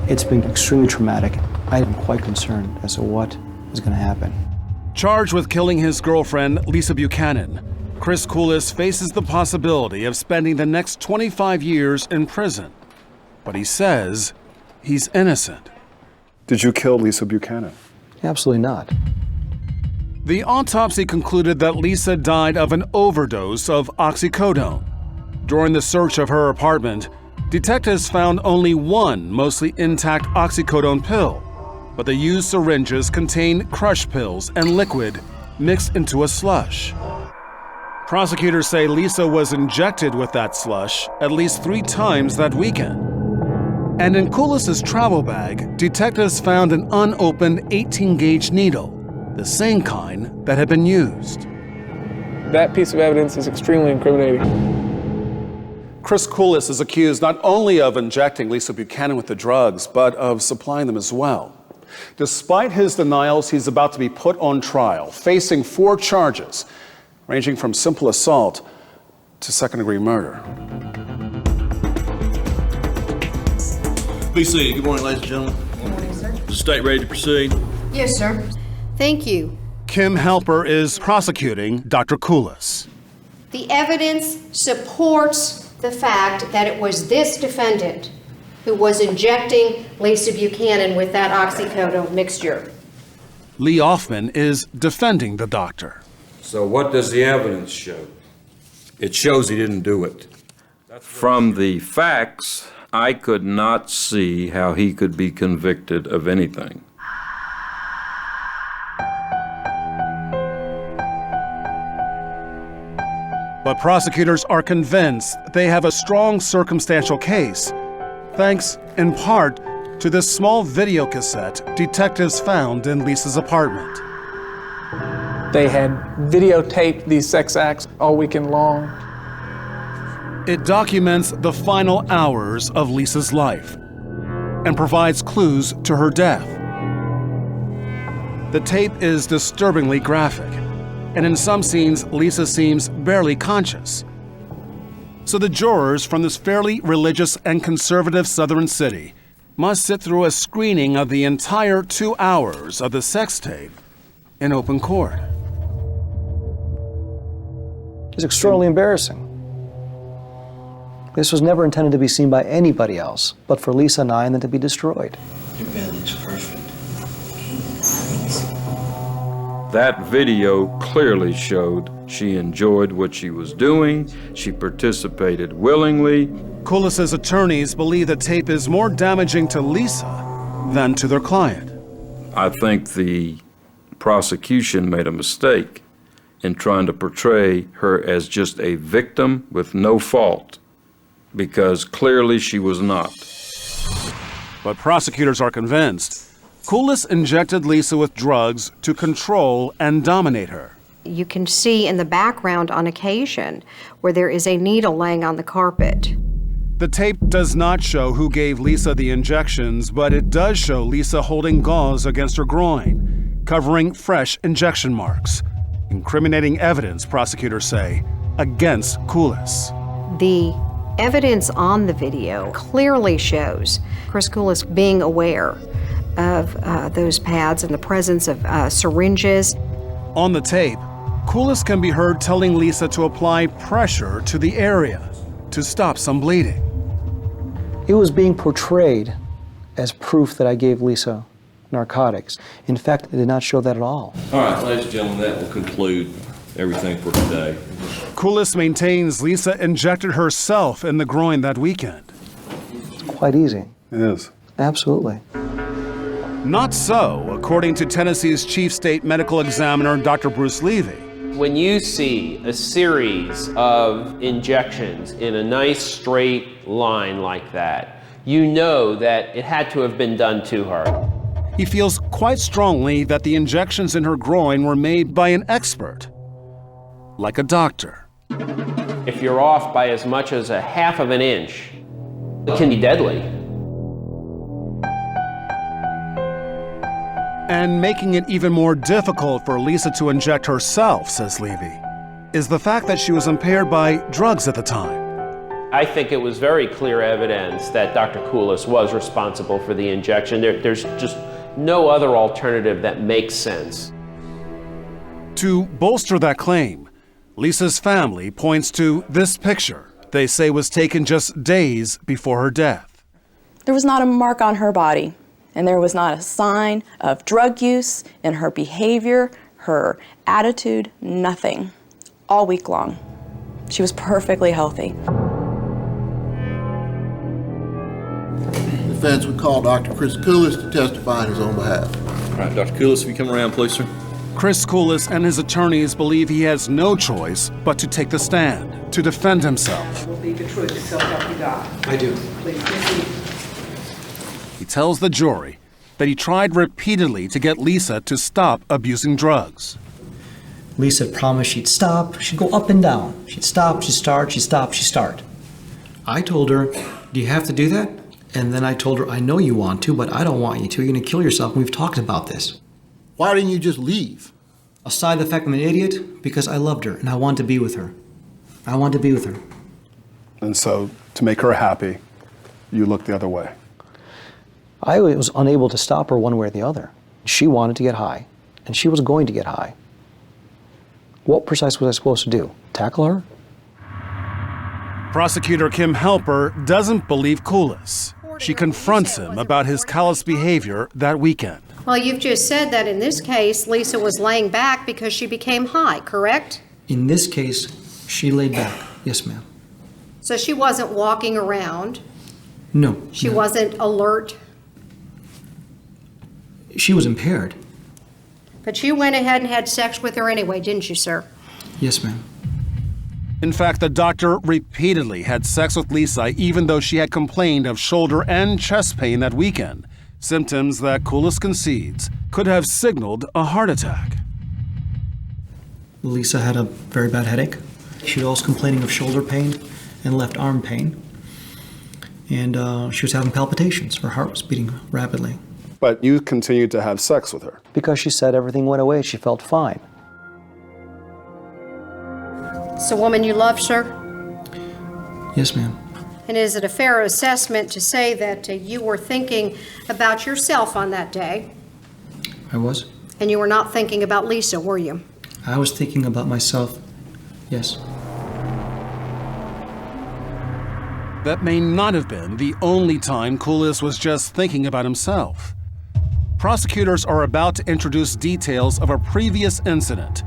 It's been extremely traumatic. I am quite concerned as to what is going to happen. Charged with killing his girlfriend, Lisa Buchanan, Chris Koulis faces the possibility of spending the next 25 years in prison. But he says he's innocent. Did you kill Lisa Buchanan? Absolutely not. The autopsy concluded that Lisa died of an overdose of oxycodone. During the search of her apartment, detectives found only one mostly intact oxycodone pill, but the used syringes contained crush pills and liquid mixed into a slush. Prosecutors say Lisa was injected with that slush at least 3 times that weekend. And in Koulis's travel bag, detectives found an unopened 18-gauge needle, the same kind that had been used. That piece of evidence is extremely incriminating. Chris Koulis is accused not only of injecting Lisa Buchanan with the drugs, but of supplying them as well. Despite his denials, he's about to be put on trial, facing 4 charges, ranging from simple assault to second-degree murder. Be seated. Good morning, ladies and gentlemen. Good morning, sir. Is the state ready to proceed? Yes, sir. Thank you. Kim Halper is prosecuting Dr. Koulis. The evidence supports the fact that it was this defendant who was injecting Lisa Buchanan with that oxycodone mixture. Lee Hoffman is defending the doctor. So what does the evidence show? It shows he didn't do it. From the facts, I could not see how he could be convicted of anything. But prosecutors are convinced they have a strong circumstantial case, thanks in part to this small video cassette detectives found in Lisa's apartment. They had videotaped these sex acts all weekend long. It documents the final hours of Lisa's life and provides clues to her death. The tape is disturbingly graphic, and in some scenes, Lisa seems barely conscious. So the jurors from this fairly religious and conservative southern city must sit through a screening of the entire 2 hours of the sex tape in open court. It's extraordinarily embarrassing. This was never intended to be seen by anybody else, but for Lisa and I, and then to be destroyed. Your bed looks perfect. That video clearly showed she enjoyed what she was doing. She participated willingly. Koulis's attorneys believe the tape is more damaging to Lisa than to their client. I think the prosecution made a mistake in trying to portray her as just a victim with no fault, because clearly she was not. But prosecutors are convinced Koulis injected Lisa with drugs to control and dominate her. You can see in the background on occasion where there is a needle laying on the carpet. The tape does not show who gave Lisa the injections, but it does show Lisa holding gauze against her groin, covering fresh injection marks. Incriminating evidence, prosecutors say, against Koulis. The evidence on the video clearly shows Chris Koulis being aware of those pads and the presence of syringes. On the tape, Koulis can be heard telling Lisa to apply pressure to the area to stop some bleeding. It was being portrayed as proof that I gave Lisa narcotics. In fact, it did not show that at all. All right, ladies and gentlemen, that will conclude everything for today. Koulis maintains Lisa injected herself in the groin that weekend. quite easy. It is. Absolutely. Not so, according to Tennessee's Chief State Medical Examiner, Dr. Bruce Levy. When you see a series of injections in a nice straight line like that, you know that it had to have been done to her. He feels quite strongly that the injections in her groin were made by an expert, like a doctor. If you're off by as much as a half of an inch, it can be deadly. And making it even more difficult for Lisa to inject herself, says Levy, is the fact that she was impaired by drugs at the time. I think it was very clear evidence that Dr. Koulis was responsible for the injection. There's just no other alternative that makes sense. To bolster that claim, Lisa's family points to this picture they say was taken just days before her death. There was not a mark on her body, and there was not a sign of drug use in her behavior, her attitude, nothing. All week long. She was perfectly healthy. The defense would call Dr. Chris Koulis to testify on his own behalf. All right, Dr. Koulis, if you come around, please, sir. Chris Koulis and his attorneys believe he has no choice but to take the stand to defend himself. Will be the truth to self-help you got. I do. Please proceed. He tells the jury that he tried repeatedly to get Lisa to stop abusing drugs. Lisa promised she'd stop, she'd go up and down. She'd stop, she'd start, she'd stop, she'd start. I told her, do you have to do that? And then I told her, I know you want to, but I don't want you to. You're going to kill yourself, and we've talked about this. Why didn't you just leave? Aside the fact I'm an idiot, because I loved her, and I wanted to be with her. I wanted to be with her. And so, to make her happy, you looked the other way. I was unable to stop her one way or the other. She wanted to get high, and she was going to get high. What precisely was I supposed to do? Tackle her? Prosecutor Kim Halper doesn't believe Koulis. She confronts him about his callous behavior that weekend. Well, you've just said that in this case, Lisa was laying back because she became high, correct? In this case, she laid back. Yes, ma'am. So she wasn't walking around. No. She wasn't alert. She was impaired. But you went ahead and had sex with her anyway, didn't you, sir? Yes, ma'am. In fact, the doctor repeatedly had sex with Lisa even though she had complained of shoulder and chest pain that weekend, symptoms that Koulis concedes could have signaled a heart attack. Lisa had a very bad headache. She was also complaining of shoulder pain and left arm pain. And she was having palpitations. Her heart was beating rapidly. But you continued to have sex with her. Because she said everything went away. She felt fine. It's a woman you love, sir? Yes, ma'am. And is it a fair assessment to say that you were thinking about yourself on that day? I was. And you were not thinking about Lisa, were you? I was thinking about myself, yes. That may not have been the only time Koulis was just thinking about himself. Prosecutors are about to introduce details of a previous incident,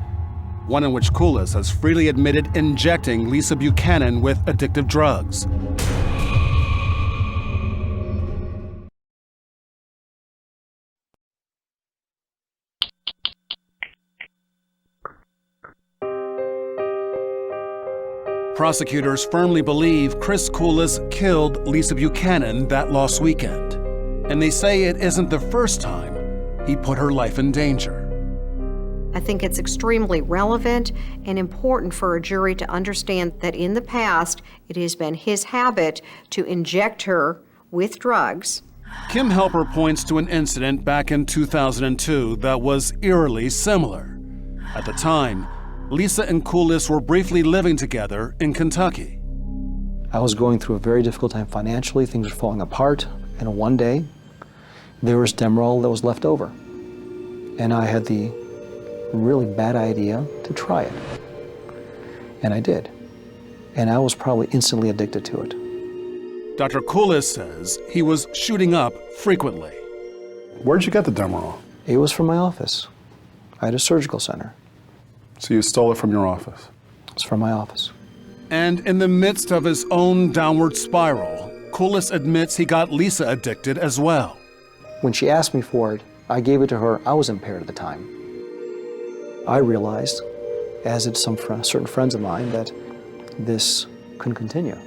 one in which Koulis has freely admitted injecting Lisa Buchanan with addictive drugs. Prosecutors firmly believe Chris Koulis killed Lisa Buchanan that lost weekend, and they say it isn't the first time he put her life in danger. I think it's extremely relevant and important for a jury to understand that in the past, it has been his habit to inject her with drugs. Kim Halper points to an incident back in 2002 that was eerily similar. At the time, Lisa and Koulis were briefly living together in Kentucky. I was going through a very difficult time financially. Things were falling apart. And one day, there was Demerol that was left over. And I had the really bad idea to try it. And I did. And I was probably instantly addicted to it. Dr. Koulis says he was shooting up frequently. Where'd you get the Demerol? It was from my office. I had a surgical center. So you stole it from your office? It's from my office. And in the midst of his own downward spiral, Koulis admits he got Lisa addicted as well. When she asked me for it, I gave it to her. I was impaired at the time. I realized, as did certain friends of mine, that this couldn't continue.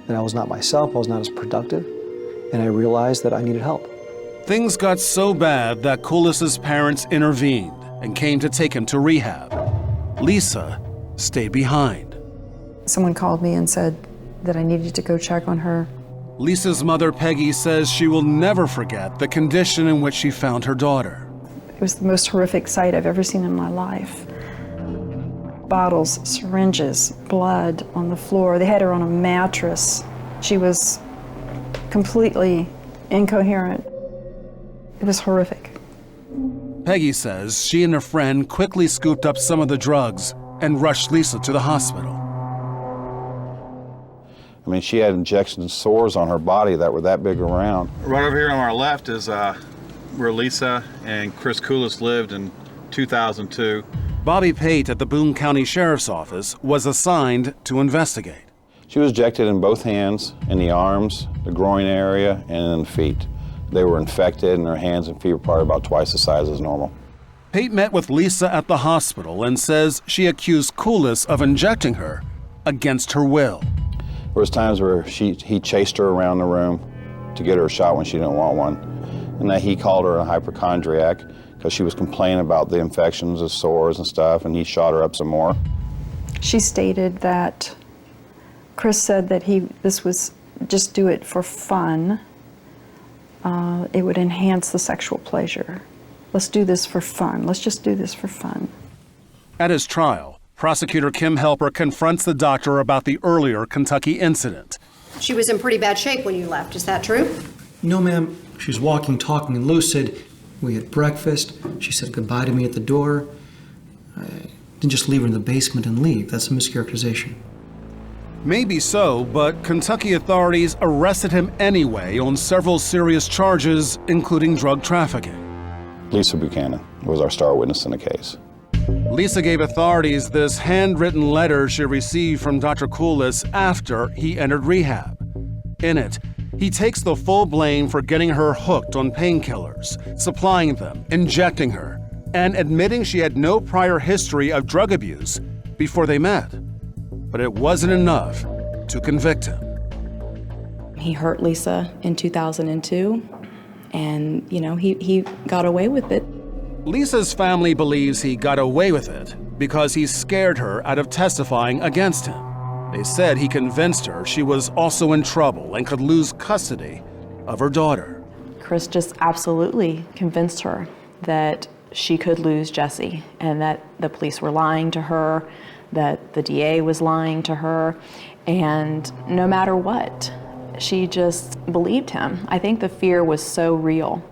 That I was not myself, I was not as productive, and I realized that I needed help. Things got so bad that Koulis's parents intervened and came to take him to rehab. Lisa stayed behind. Someone called me and said that I needed to go check on her. Lisa's mother, Peggy, says she will never forget the condition in which she found her daughter. It was the most horrific sight I've ever seen in my life. Bottles, syringes, blood on the floor. They had her on a mattress. She was completely incoherent. It was horrific. Peggy says she and a friend quickly scooped up some of the drugs and rushed Lisa to the hospital. I mean, she had injection sores on her body that were that big around. Right over here on our left is where Lisa and Chris Koulis lived in 2002. Bobby Pate at the Boone County Sheriff's Office was assigned to investigate. She was injected in both hands, in the arms, the groin area, and in the feet. They were infected, and her hands and feet were probably about twice the size as normal. Pate met with Lisa at the hospital and says she accused Koulis of injecting her against her will. There was times where he chased her around the room to get her a shot when she didn't want one, and that he called her a hypochondriac because she was complaining about the infections, the sores and stuff, and he shot her up some more. She stated that Chris said that this was just do it for fun. It would enhance the sexual pleasure. Let's do this for fun. Let's just do this for fun. At his trial, prosecutor Kim Helper confronts the doctor about the earlier Kentucky incident. She was in pretty bad shape when you left, is that true? No, ma'am. She was walking, talking, and lucid. We had breakfast. She said goodbye to me at the door. I didn't just leave her in the basement and leave. That's a mischaracterization. Maybe so, but Kentucky authorities arrested him anyway on several serious charges, including drug trafficking. Lisa Buchanan was our star witness in the case. Lisa gave authorities this handwritten letter she received from Dr. Koulis after he entered rehab. In it, he takes the full blame for getting her hooked on painkillers, supplying them, injecting her, and admitting she had no prior history of drug abuse before they met. But it wasn't enough to convict him. He hurt Lisa in 2002, and, he got away with it. Lisa's family believes he got away with it because he scared her out of testifying against him. They said he convinced her she was also in trouble and could lose custody of her daughter. Chris just absolutely convinced her that she could lose Jessie and that the police were lying to her, that the DA was lying to her, and no matter what, she just believed him. I think the fear was so real.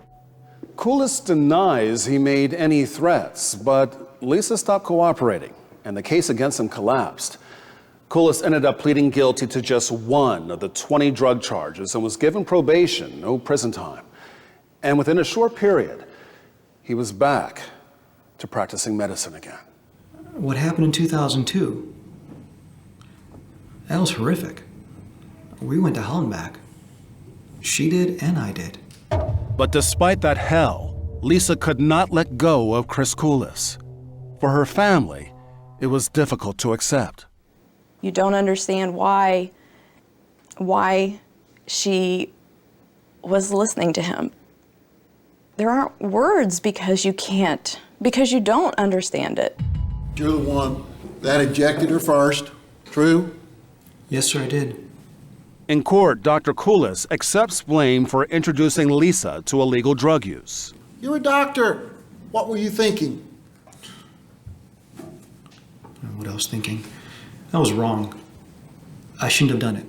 Koulis denies he made any threats, but Lisa stopped cooperating, and the case against him collapsed. Koulis ended up pleading guilty to just one of the 20 drug charges and was given probation, no prison time. And within a short period, he was back to practicing medicine again. What happened in 2002? That was horrific. We went to hell and back. She did, and I did. But despite that hell, Lisa could not let go of Chris Koulis. For her family, it was difficult to accept. You don't understand why she was listening to him. There aren't words because you don't understand it. You're the one that injected her first, true? Yes, sir, I did. In court, Dr. Koulis accepts blame for introducing Lisa to illegal drug use. You're a doctor. What were you thinking? What I was thinking? I was wrong. I shouldn't have done it.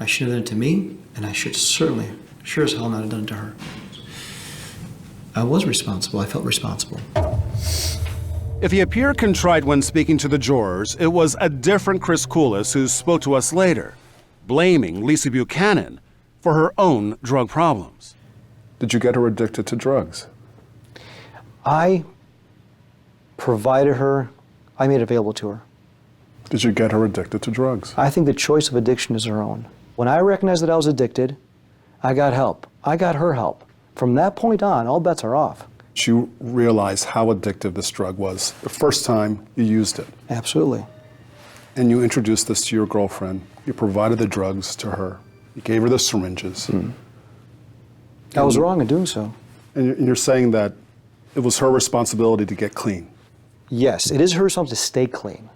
I should have done it to me, and I should certainly, sure as hell not have done it to her. I was responsible. I felt responsible. If he appeared contrite when speaking to the jurors, it was a different Chris Koulis who spoke to us later, blaming Lisa Buchanan for her own drug problems. Did you get her addicted to drugs? I provided her, I made it available to her. Did you get her addicted to drugs? I think the choice of addiction is her own. When I recognized that I was addicted, I got help. I got her help. From that point on, all bets are off. You realized how addictive this drug was the first time you used it. Absolutely. And you introduced this to your girlfriend. You provided the drugs to her. You gave her the syringes. I was wrong in doing so. And you're saying that it was her responsibility to get clean. Yes, it is her responsibility to stay clean.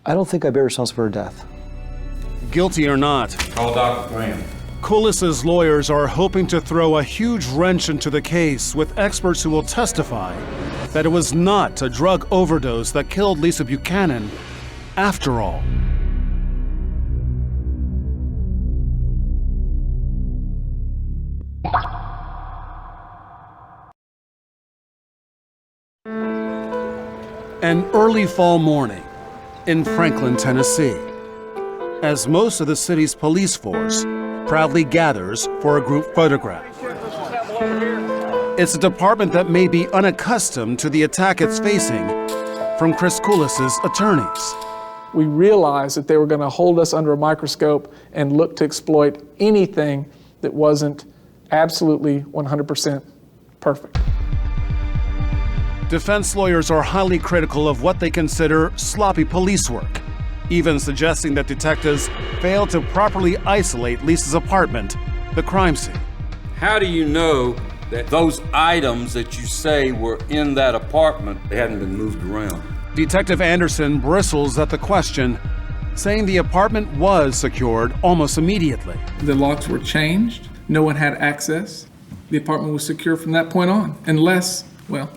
I don't think I bear responsibility for her death. Guilty or not, Call Dr. Graham. Koulis's lawyers are hoping to throw a huge wrench into the case with experts who will testify that it was not a drug overdose that killed Lisa Buchanan after all. An early fall morning in Franklin, Tennessee, as most of the city's police force proudly gathers for a group photograph. It's a department that may be unaccustomed to the attack it's facing from Chris Koulis's attorneys. We realized that they were going to hold us under a microscope and look to exploit anything that wasn't absolutely 100% perfect. Defense lawyers are highly critical of what they consider sloppy police work, even suggesting that detectives failed to properly isolate Lisa's apartment, the crime scene. How do you know that those items that you say were in that apartment, they hadn't been moved around? Detective Anderson bristles at the question, saying the apartment was secured almost immediately. The locks were changed. No one had access. The apartment was secure from that point on, unless, well...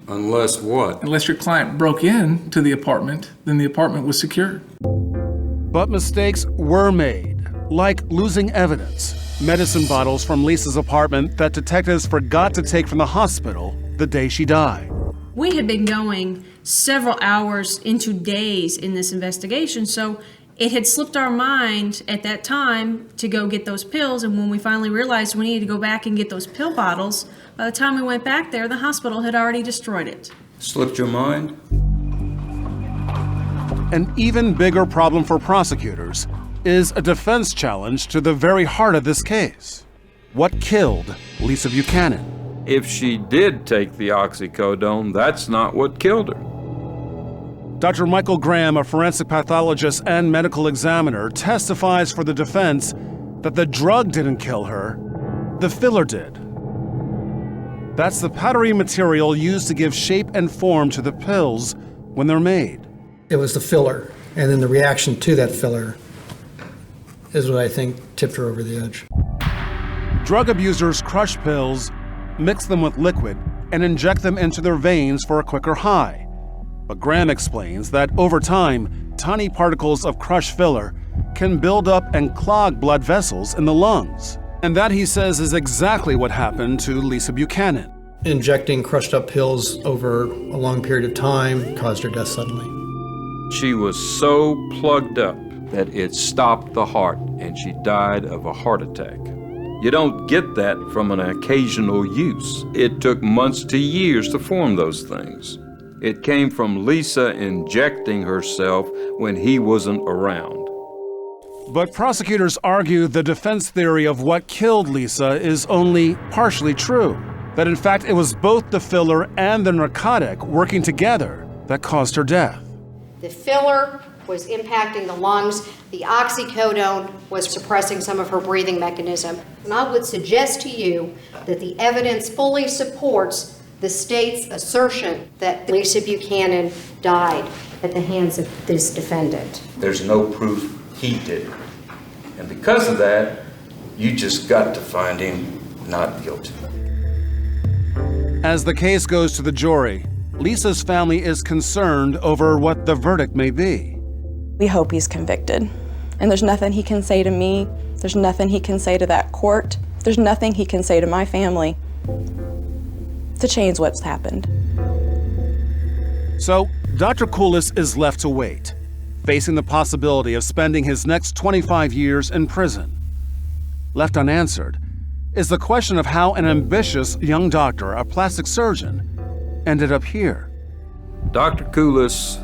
Unless what? Unless your client broke in to the apartment, then the apartment was secured. But mistakes were made, like losing evidence, medicine bottles from Lisa's apartment that detectives forgot to take from the hospital the day she died. We had been going several hours into days in this investigation, so it had slipped our mind at that time to go get those pills, and when we finally realized we needed to go back and get those pill bottles, by the time we went back there, the hospital had already destroyed it. Slipped your mind? An even bigger problem for prosecutors is a defense challenge to the very heart of this case. What killed Lisa Buchanan? If she did take the oxycodone, that's not what killed her. Dr. Michael Graham, a forensic pathologist and medical examiner, testifies for the defense that the drug didn't kill her, the filler did. That's the powdery material used to give shape and form to the pills when they're made. It was the filler, and then the reaction to that filler is what I think tipped her over the edge. Drug abusers crush pills, mix them with liquid, and inject them into their veins for a quicker high. But Graham explains that over time, tiny particles of crushed filler can build up and clog blood vessels in the lungs. And that, he says, is exactly what happened to Lisa Buchanan. Injecting crushed up pills over a long period of time caused her death suddenly. She was so plugged up that it stopped the heart, and she died of a heart attack. You don't get that from an occasional use. It took months to years to form those things. It came from Lisa injecting herself when he wasn't around. But prosecutors argue the defense theory of what killed Lisa is only partially true. That in fact it was both the filler and the narcotic working together that caused her death. The filler was impacting the lungs. The oxycodone was suppressing some of her breathing mechanism. And I would suggest to you that the evidence fully supports the state's assertion that Lisa Buchanan died at the hands of this defendant. There's no proof he did it. And because of that, you just got to find him not guilty. As the case goes to the jury, Lisa's family is concerned over what the verdict may be. We hope he's convicted. And there's nothing he can say to me. There's nothing he can say to that court. There's nothing he can say to my family to change what's happened. So, Dr. Koulis is left to wait, facing the possibility of spending his next 25 years in prison. Left unanswered is the question of how an ambitious young doctor, a plastic surgeon, ended up here. Dr. Koulis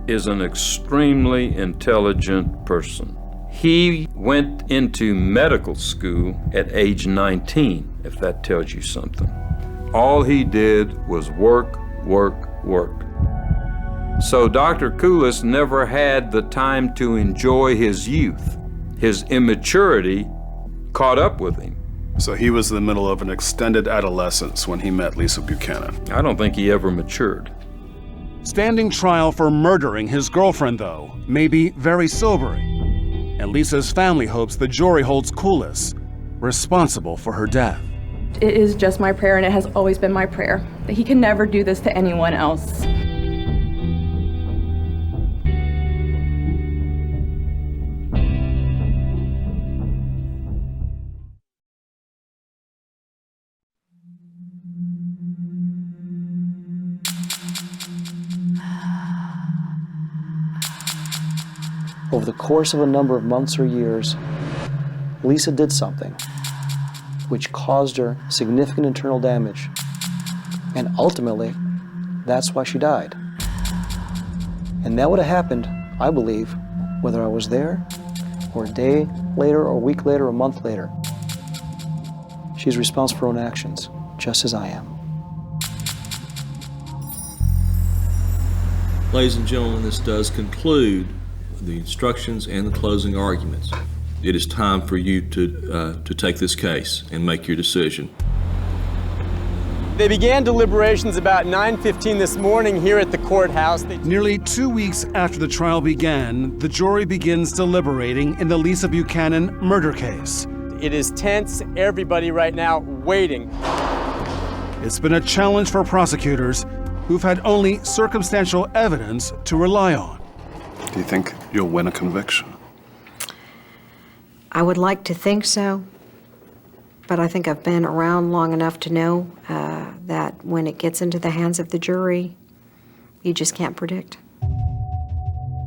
is an extremely intelligent person. He went into medical school at age 19, if that tells you something. All he did was work, work, work. So Dr. Koulis never had the time to enjoy his youth. His immaturity caught up with him. So he was in the middle of an extended adolescence when he met Lisa Buchanan. I don't think he ever matured. Standing trial for murdering his girlfriend, though, may be very sobering. And Lisa's family hopes the jury holds Koulis responsible for her death. It is just my prayer, and it has always been my prayer, that he can never do this to anyone else. Over the course of a number of months or years, Lisa did something which caused her significant internal damage. And ultimately, that's why she died. And that would have happened, I believe, whether I was there, or a day later, or a week later, or a month later. She's responsible for her own actions, just as I am. Ladies and gentlemen, this does conclude the instructions and the closing arguments. It is time for you to take this case and make your decision. They began deliberations about 9:15 this morning here at the courthouse. Nearly 2 weeks after the trial began, the jury begins deliberating in the Lisa Buchanan murder case. It is tense, everybody right now waiting. It's been a challenge for prosecutors who've had only circumstantial evidence to rely on. Do you think you'll win a conviction? I would like to think so, but I think I've been around long enough to know that when it gets into the hands of the jury, you just can't predict.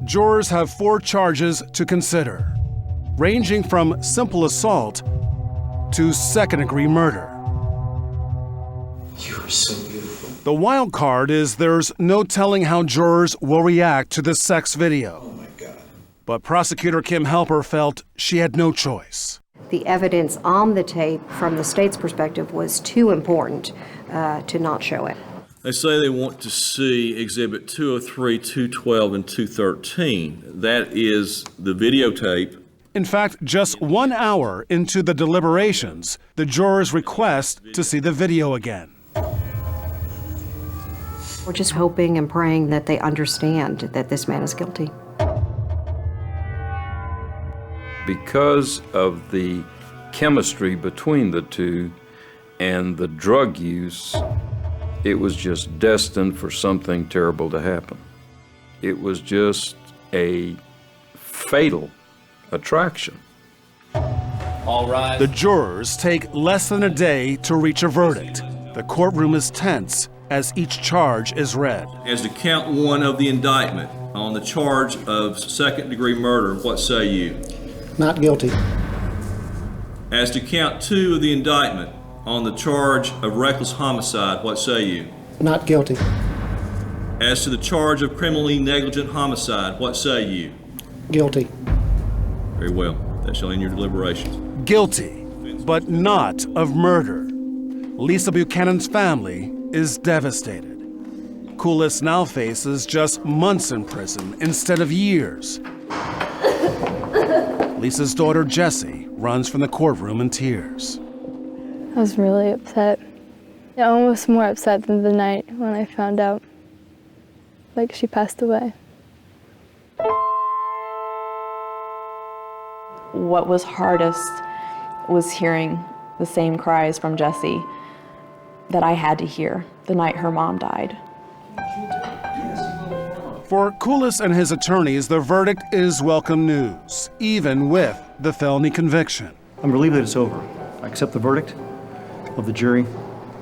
Jurors have 4 charges to consider, ranging from simple assault to second-degree murder. You're so beautiful. The wild card is there's no telling how jurors will react to the sex video. Oh my God. But prosecutor Kim Helper felt she had no choice. The evidence on the tape from the state's perspective was too important to not show it. They say they want to see Exhibit 203, 212, and 213. That is the videotape. In fact, just 1 hour into the deliberations, the jurors request to see the video again. We're just hoping and praying that they understand that this man is guilty. Because of the chemistry between the two and the drug use, it was just destined for something terrible to happen. It was just a fatal attraction. All right. The jurors take less than a day to reach a verdict. The courtroom is tense as each charge is read. As to count 1 of the indictment on the charge of second-degree murder, what say you? Not guilty. As to count 2 of the indictment on the charge of reckless homicide, what say you? Not guilty. As to the charge of criminally negligent homicide, what say you? Guilty. Very well. That shall end your deliberations. Guilty, but not of murder. Lisa Buchanan's family is devastated. Koulis now faces just months in prison instead of years. Lisa's daughter, Jessie, runs from the courtroom in tears. I was really upset. Almost more upset than the night when I found out, like, she passed away. What was hardest was hearing the same cries from Jessie that I had to hear the night her mom died. For Koulis and his attorneys, the verdict is welcome news, even with the felony conviction. I'm relieved that it's over. I accept the verdict of the jury.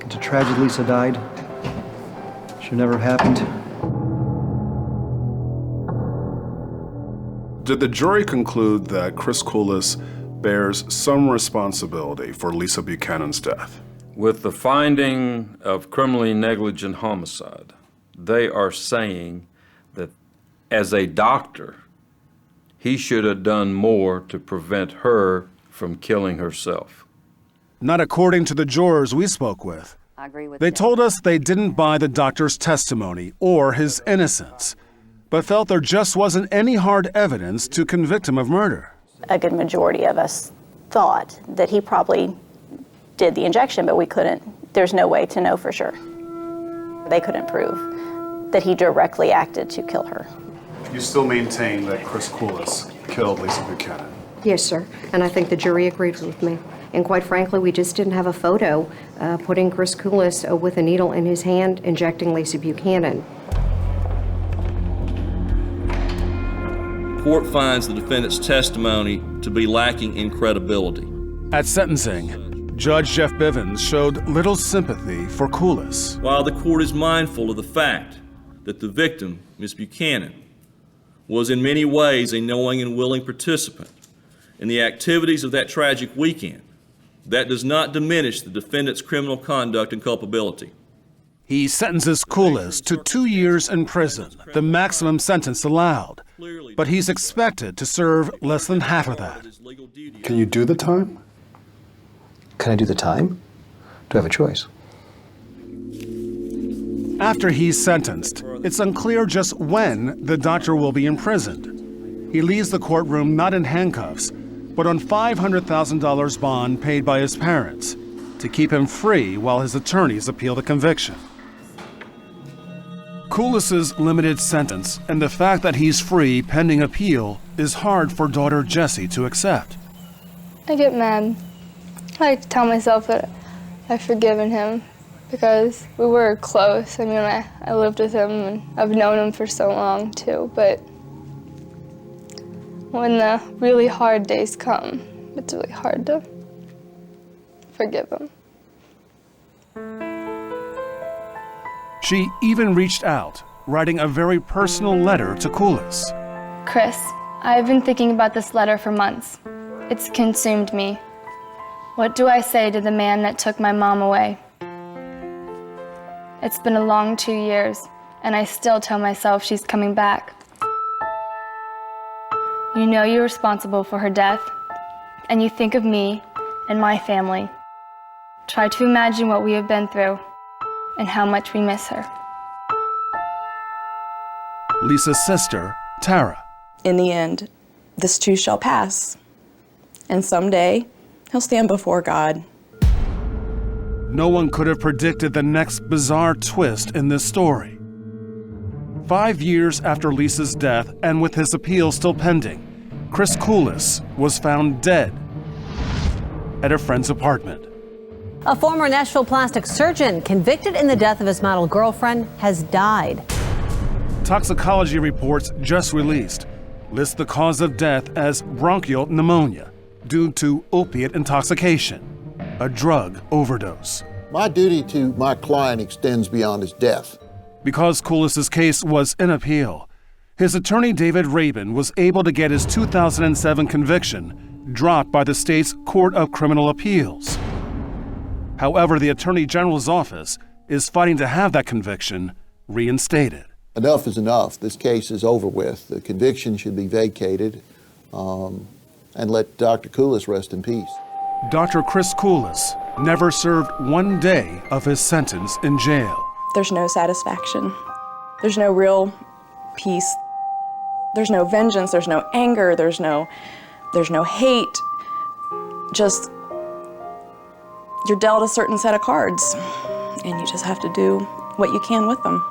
It's a tragedy Lisa died. Should never have happened. Did the jury conclude that Chris Koulis bears some responsibility for Lisa Buchanan's death? With the finding of criminally negligent homicide, they are saying that as a doctor, he should have done more to prevent her from killing herself. Not according to the jurors we spoke with. I agree with They that. told us they didn't buy the doctor's testimony or his innocence, but felt there just wasn't any hard evidence to convict him of murder. A good majority of us thought that he probably did the injection, but we couldn't. There's no way to know for sure. They couldn't prove that he directly acted to kill her. You still maintain that Chris Koulis killed Lisa Buchanan? Yes, sir. And I think the jury agreed with me. And quite frankly, we just didn't have a photo putting Chris Koulis with a needle in his hand injecting Lisa Buchanan. Court finds the defendant's testimony to be lacking in credibility. At sentencing, Judge Jeff Bivens showed little sympathy for Koulis. While the court is mindful of the fact that the victim, Ms. Buchanan, was in many ways a knowing and willing participant in the activities of that tragic weekend, that does not diminish the defendant's criminal conduct and culpability. He sentences Koulis to 2 years in prison, the maximum sentence allowed. But he's expected to serve less than half of that. Can you do the time? Can I do the time? Do I have a choice? After he's sentenced, it's unclear just when the doctor will be imprisoned. He leaves the courtroom not in handcuffs, but on $500,000 bond paid by his parents to keep him free while his attorneys appeal the conviction. Koulis's limited sentence and the fact that he's free pending appeal is hard for daughter Jessie to accept. I get mad. I tell myself that I've forgiven him because we were close. I mean, I lived with him and I've known him for so long too, but when the really hard days come, it's really hard to forgive him. She even reached out, writing a very personal letter to Koulis. Chris, I've been thinking about this letter for months. It's consumed me. What do I say to the man that took my mom away? It's been a long 2 years, and I still tell myself she's coming back. You know you're responsible for her death, and you think of me and my family. Try to imagine what we have been through and how much we miss her. Lisa's sister, Tara. In the end, this too shall pass, and someday he'll stand before God. No one could have predicted the next bizarre twist in this story. 5 years after Lisa's death, and with his appeal still pending, Chris Koulis was found dead at a friend's apartment. A former Nashville plastic surgeon convicted in the death of his model girlfriend has died. Toxicology reports just released list the cause of death as bronchial pneumonia due to opiate intoxication, a drug overdose. My duty to my client extends beyond his death. Because Koulis's case was in appeal, his attorney David Rabin was able to get his 2007 conviction dropped by the state's Court of Criminal Appeals. However, the Attorney General's office is fighting to have that conviction reinstated. Enough is enough. This case is over with. The conviction should be vacated and let Dr. Koulis rest in peace. Dr. Chris Koulis never served 1 day of his sentence in jail. There's no satisfaction. There's no real peace. There's no vengeance, there's no anger, there's no hate. Just, you're dealt a certain set of cards, and you just have to do what you can with them.